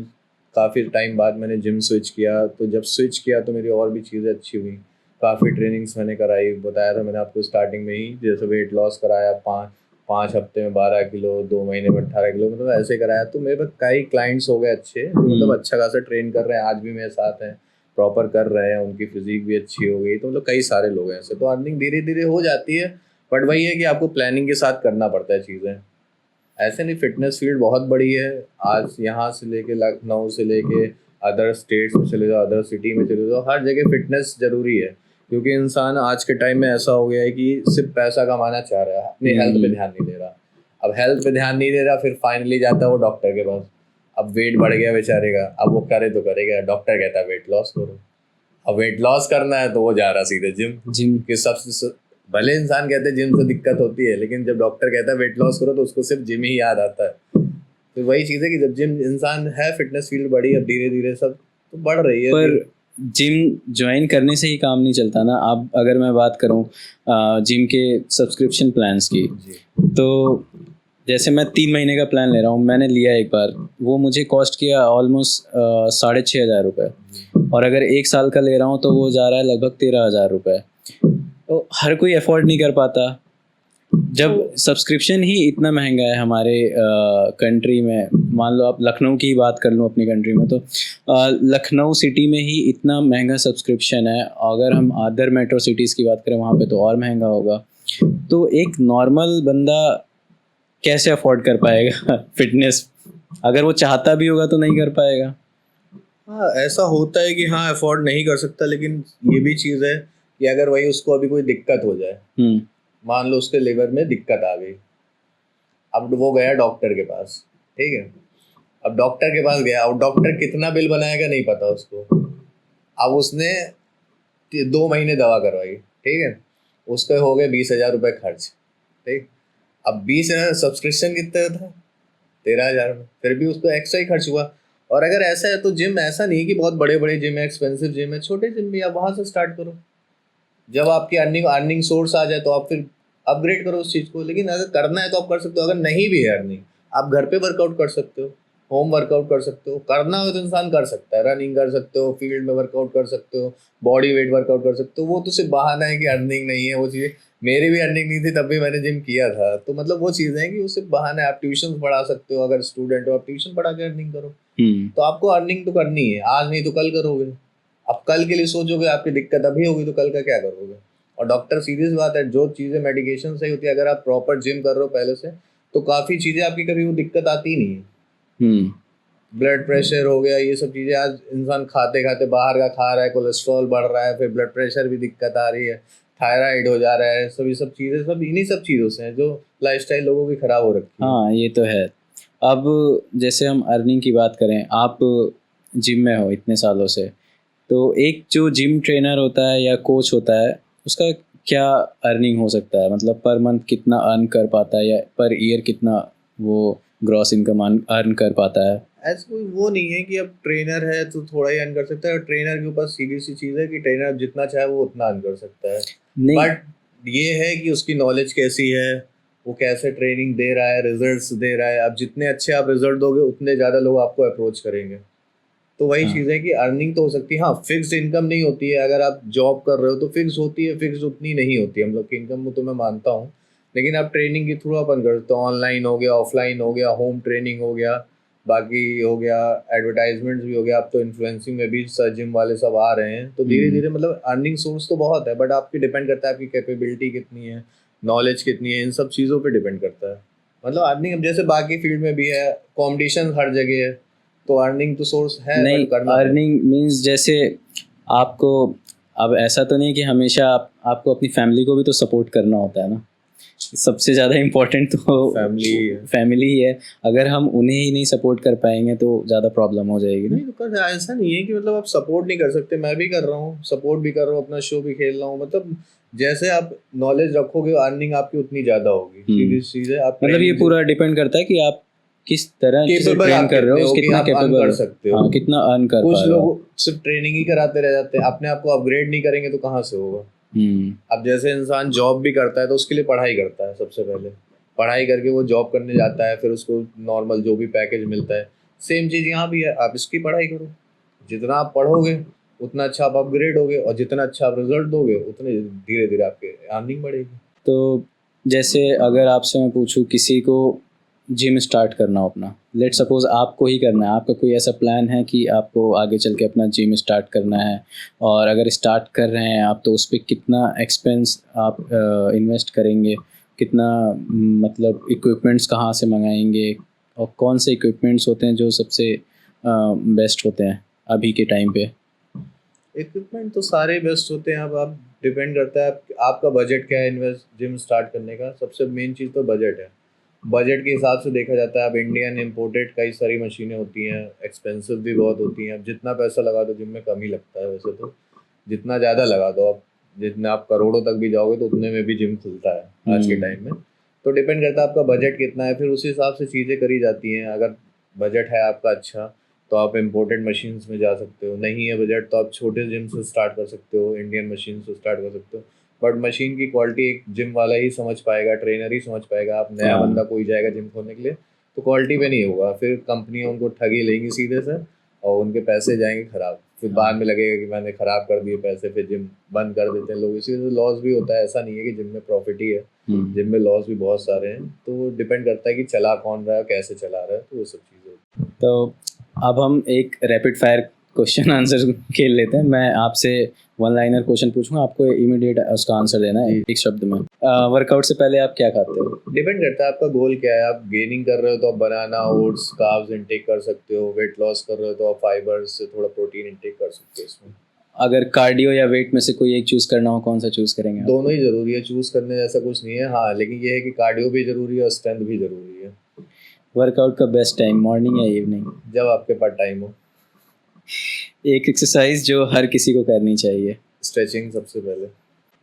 A: काफ़ी टाइम बाद मैंने जिम स्विच किया। तो जब स्विच किया तो मेरी और भी चीज़ें अच्छी हुई। काफ़ी ट्रेनिंग्स मैंने कराई, बताया था मैंने आपको स्टार्टिंग में ही। जैसे वेट लॉस कराया, 5 हफ्ते में 12 किलो, 2 महीने में 18 किलो, मतलब ऐसे कराया। तो मेरे पास कई क्लाइंट्स हो गए अच्छे, जो मतलब अच्छा खासा ट्रेन कर रहे हैं, आज भी मेरे साथ हैं, प्रॉपर कर रहे हैं, उनकी फिजिक भी अच्छी हो गई। तो मतलब कई सारे लोग हैं ऐसे। तो अर्निंग धीरे धीरे हो जाती है, बट वही है कि आपको प्लानिंग के साथ करना पड़ता है चीज़ें। ऐसे नहीं, फिटनेस फील्ड बहुत बड़ी है। आज यहाँ से लेके लखनऊ से लेके अदर स्टेट्स में चले जाओ, अदर सिटी में चले जाओ, हर जगह फिटनेस ज़रूरी है। क्योंकि इंसान आज के टाइम में ऐसा हो गया है कि सिर्फ पैसा कमाना चाह रहा है, अपनी हेल्थ पे ध्यान नहीं दे रहा। अब हेल्थ पे ध्यान नहीं दे रहा, फिर फाइनली जाता है वो डॉक्टर के पास। अब वेट बढ़ गया बेचारे का, अब वो करे तो करेगा, डॉक्टर कहता है वेट लॉस करो। अब वेट लॉस करना है तो वो जा रहा सीधे जिम।
B: जिम।
A: कि सबसे, भले इंसान कहते हैं जिम से दिक्कत होती है, लेकिन जब डॉक्टर कहता है वेट लॉस करो तो उसको सिर्फ जिम ही याद आता है। तो वही चीज़ है कि जब जिम, इंसान है, फिटनेस फील्ड बढ़ी अब धीरे धीरे, सब तो बढ़ रही है
B: पर
A: धीरे।
B: जिम ज्वाइन करने से ही काम नहीं चलता ना। अब अगर मैं बात करूं जिम के सब्सक्रिप्शन प्लान्स की,
A: जी।
B: तो जैसे मैं 3 महीने का प्लान ले रहा हूँ, मैंने लिया एक बार, वो मुझे कॉस्ट किया ऑलमोस्ट 6,500 रुपये।
A: जी।
B: और अगर 1 साल का ले रहा हूँ तो वो जा रहा है लगभग 13,000 रुपये। तो हर कोई अफोर्ड नहीं कर पाता। जब
A: तो
B: सब्सक्रिप्शन ही इतना महंगा है हमारे कंट्री में, मान लो आप लखनऊ की ही बात कर लो अपनी कंट्री में, तो लखनऊ सिटी में ही इतना महंगा सब्सक्रिप्शन है। अगर हम अदर मेट्रो सिटीज़ की बात करें वहाँ पे तो और महंगा होगा। तो एक नॉर्मल बंदा कैसे अफोर्ड कर पाएगा फिटनेस? अगर वो चाहता भी होगा तो नहीं कर पाएगा।
A: हाँ, ऐसा होता है कि हाँ, अफोर्ड नहीं कर सकता। लेकिन ये भी चीज़ है कि अगर वही उसको अभी कोई दिक्कत हो जाए,
B: हम्म।
A: मान लो उसके लिवर में दिक्कत आ गई, अब वो गया डॉक्टर के पास, ठीक है। अब डॉक्टर के पास गया, अब डॉक्टर कितना बिल बनाएगा नहीं पता उसको। अब उसने 2 महीने दवा करवाई, ठीक है, उसके हो गए 20,000 रुपये खर्च, ठीक। अब 20,000 सब्सक्रिप्शन कितने था, 13,000 में, फिर भी उसको एक्स्ट्रा ही खर्च हुआ। और अगर ऐसा है तो जिम ऐसा नहीं है कि बहुत बड़े बड़े जिम है, एक्सपेंसिव जिम है, छोटे जिम भी आप वहाँ से स्टार्ट करो। जब आपकी अर्निंग सोर्स आ जाए तो आप फिर अपग्रेड करो उस चीज़ को। लेकिन अगर करना है तो आप कर सकते हो, अगर नहीं भी है अर्निंग आप घर पे वर्कआउट कर सकते हो, होम वर्कआउट कर सकते हो। करना हो तो इंसान कर सकता है, रनिंग कर सकते हो, फील्ड में वर्कआउट कर सकते हो, बॉडी वेट वर्कआउट कर सकते हो। वो तो सिर्फ बहाना है कि अर्निंग नहीं है। वो चीज़ें मेरी भी अर्निंग नहीं थी तब भी मैंने जिम किया था। तो मतलब वो चीज़ें हैं कि वो सिर्फ बहाना है। आप ट्यूशन पढ़ा सकते हो, अगर स्टूडेंट हो आप ट्यूशन पढ़ा के अर्निंग करो। तो आपको अर्निंग तो करनी है, आज नहीं तो कल करोगे। अब कल के लिए सोचोगे, आपकी दिक्कत अभी होगी तो कल का क्या करोगे। और डॉक्टर सीधी सी बात है, जो चीज़ें मेडिकेशन से होती है, अगर आप प्रॉपर जिम कर रहे हो पहले से तो काफ़ी चीज़ें आपकी कभी वो दिक्कत आती ही नहीं है। ब्लड प्रेशर हो गया, ये सब चीज़ें आज इंसान खाते खाते बाहर का खा रहा है, कोलेस्ट्रॉल बढ़ रहा है, फिर ब्लड प्रेशर भी दिक्कत आ रही है, थायराइड हो जा रहा है। सब चीज़ें सब इन्हीं सब चीज़ों से हैं जो लाइफस्टाइल लोगों की ख़राब हो रखी है।
B: हाँ ये तो है। अब जैसे हम अर्निंग की बात करें, आप जिम में हो इतने सालों से, तो एक जो जिम ट्रेनर होता है या कोच होता है उसका क्या अर्निंग हो सकता है? मतलब पर मंथ कितना अर्न कर पाता है या पर ईयर कितना वो ग्रॉस इनकम अर्न कर पाता है?
A: ऐसा कोई वो नहीं है कि अब ट्रेनर है तो थोड़ा ही अर्न कर सकता है। ट्रेनर के ऊपर सीधी सी चीज़ है कि ट्रेनर जितना चाहे वो उतना अर्न कर सकता है।
B: नहीं।
A: बट ये है कि उसकी नॉलेज कैसी है, वो कैसे ट्रेनिंग दे रहा है, रिजल्ट्स दे रहा है। अब जितने अच्छे आप रिजल्ट दोगे उतने ज़्यादा लोग आपको अप्रोच करेंगे। तो वही
B: हाँ।
A: चीज़ है कि अर्निंग तो हो सकती है, हाँ फिक्स्ड इनकम नहीं होती है। अगर आप जॉब कर रहे हो तो फिक्स होती है, फिक्स उतनी नहीं होती है हम लोग की इनकम, वो तो मैं मानता हूँ। लेकिन आप ट्रेनिंग के थ्रू अपन कर सकते हो, ऑनलाइन हो गया, ऑफलाइन हो गया, होम ट्रेनिंग हो गया, बाकी हो गया एडवर्टाइजमेंट्स भी हो गया। अब तो इन्फ्लुएंसिंग में भी जिम वाले सब आ रहे हैं। तो धीरे धीरे मतलब अर्निंग सोर्स तो बहुत है, बट आपकी डिपेंड करता है आपकी कैपेबिलिटी कितनी है, नॉलेज कितनी है, इन सब चीज़ों पे डिपेंड करता है। मतलब अर्निंग अब जैसे बाकी फील्ड में भी है, कंपटीशन हर जगह है, तो अर्निंग तो सोर्स है
B: नहीं,
A: बट करना है।
B: अर्निंग मीन्स जैसे आपको, अब ऐसा तो नहीं कि हमेशा आपको अपनी फैमिली को भी तो सपोर्ट करना होता है ना। सबसे ज़्यादा इम्पोर्टेंट तो
A: फैमिली
B: फैमिली ही है। अगर हम उन्हें ही नहीं सपोर्ट कर पाएंगे तो ज़्यादा प्रॉब्लम हो जाएगी ना।
A: नहीं, तो ऐसा नहीं है कि मतलब आप सपोर्ट नहीं कर सकते। मैं भी कर रहा हूँ, सपोर्ट भी कर रहा हूँ, अपना शो भी खेल रहा हूँ। मतलब जैसे आप नॉलेज रखोगे अर्निंग आपकी उतनी ज़्यादा होगी। सीधी चीज़ है, आप
B: मतलब ये पूरा डिपेंड करता है कि आप किस तरह से
A: केपेबल
B: ट्रेन
A: आप
B: कर रहे
A: कितने
B: हो,
A: हो कि
B: कितना
A: आप अर्न
B: कैपेबल
A: कर
B: हो।
A: सकते हो।
B: हाँ, कितना अर्न कर
A: कुछ
B: पा रहे हो।
A: लोग सिर्फ ट्रेनिंग ही कराते रह जाते हैं, अपने आप को अपग्रेड नहीं करेंगे तो कहाँ से होगा। अब जैसे इंसान जॉब भी करता है तो उसके लिए पढ़ाई करता है। सबसे पहले पढ़ाई करके वो जॉब करने जाता है, फिर उसको नॉर्मल जो भी पैकेज मिलता है। सेम चीज़ यहाँ भी है, आप इसकी पढ़ाई करो। जितना आप पढ़ोगे उतना अच्छा आप अपग्रेड होगे, और जितना अच्छा आप रिजल्ट दोगे उतने धीरे धीरे आपके अर्निंग बढ़ेगी।
B: तो जैसे अगर आपसे मैं पूछूं किसी को जिम स्टार्ट करना हो अपना, लेट सपोज आपको ही करना है, आपका कोई ऐसा प्लान है कि आपको आगे चल के अपना जिम स्टार्ट करना है, और अगर स्टार्ट कर रहे हैं आप तो उस पर कितना एक्सपेंस आप इन्वेस्ट करेंगे, कितना मतलब इक्विपमेंट्स कहाँ से मंगाएंगे, और कौन से इक्विपमेंट्स होते हैं जो सबसे बेस्ट होते हैं अभी के टाइम पे?
A: इक्विपमेंट तो सारे बेस्ट होते हैं। अब आप डिपेंड करता है आपका बजट क्या है इन्वेस्ट जिम स्टार्ट करने का। सबसे मेन चीज़ तो बजट है। बजट के हिसाब से देखा जाता है। अब इंडियन इम्पोर्टेड कई सारी मशीनें होती हैं, एक्सपेंसिव भी बहुत होती हैं। अब जितना पैसा लगा दो जिम में कम ही लगता है वैसे तो। जितना ज़्यादा लगा दो आप, जितना आप करोड़ों तक भी जाओगे तो उतने में भी जिम खुलता है आज के टाइम में। तो डिपेंड करता है आपका बजट कितना है, फिर उस हिसाब से चीज़ें करी जाती हैं। अगर बजट है आपका अच्छा तो आप इम्पोर्टेड मशीन्स में जा सकते हो। नहीं है बजट तो आप छोटे जिम से स्टार्ट कर सकते हो, इंडियन मशीन से स्टार्ट कर सकते हो। बट मशीन की क्वालिटी एक जिम वाला ही समझ पाएगा, ट्रेनर ही समझ पाएगा। आप नया बंदा कोई जाएगा जिम खोलने के लिए तो क्वालिटी पे नहीं होगा, फिर कंपनियां उनको ठगी लेंगी सीधे से और उनके पैसे जाएंगे खराब। फिर बाद में लगेगा कि मैंने खराब कर दिए पैसे, फिर जिम बंद कर देते हैं लोग। इसी वजह से लॉस भी होता है। ऐसा नहीं है कि जिम में प्रॉफिट ही है, जिम में लॉस भी बहुत सारे हैं। तो डिपेंड करता है कि चला कौन रहा है, कैसे चला रहा है, तो वो सब चीज़ें।
B: तो अब हम एक रैपिड फायर क्वेश्चन आंसर खेल लेते हैं। मैं आपसे वन लाइनर क्वेश्चन पूछूंगा, आपको इमीडिएट उसका आंसर देना है एक शब्द में। वर्कआउट से पहले आप क्या खाते हो?
A: डिपेंड करता है आपका गोल क्या है। आप गेनिंग कर रहे हो तो आप बनाना, ओट्स, कार्ब्स इनटेक कर सकते हो। वेट लॉस कर रहे हो तो आप फाइबर से थोड़ा प्रोटीन इनटेक कर सकते हो। इसमें
B: अगर कार्डियो या वेट में से कोई एक चूज करना हो, कौन सा चूज करेंगे आप?
A: दोनों ही जरूरी है, चूज करने जैसा कुछ नहीं है। हाँ लेकिन ये है कि कार्डियो भी जरूरी है और स्ट्रेंथ भी जरूरी है।
B: वर्कआउट का बेस्ट टाइम मॉर्निंग या इवनिंग?
A: जब आपके पास टाइम हो।
B: एक एक्सरसाइज जो हर किसी को करनी चाहिए?
A: स्ट्रेचिंग सबसे पहले।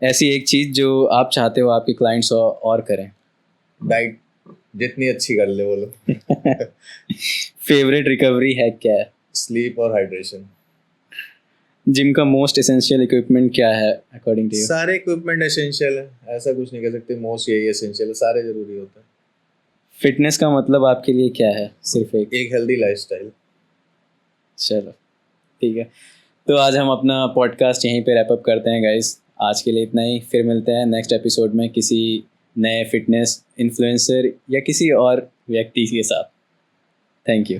B: ऐसी एक चीज़ जो आप चाहते हो आपके क्लाइंट्स और करें?
A: डाइट जितनी अच्छी कर ले वो लोग।
B: फेवरेट रिकवरी हैक क्या है?
A: स्लीप और हाइड्रेशन।
B: जिम का मोस्ट एसेंशियल इक्विपमेंट क्या है अकॉर्डिंग टू यू?
A: सारे इक्विपमेंट एसेंशियल है, ऐसा कुछ नहीं कह सकते मोस्ट यही एसेंशियल है, सारे जरूरी होता है।
B: फिटनेस का मतलब आपके लिए क्या है? सिर्फ
A: एक हेल्दी लाइफस्टाइल।
B: चलो ठीक है, तो आज हम अपना पॉडकास्ट यहीं पे रैप अप करते हैं गाइस। आज के लिए इतना ही, फिर मिलते हैं नेक्स्ट एपिसोड में किसी नए फिटनेस इन्फ्लुएंसर या किसी और व्यक्ति के साथ। Thank you.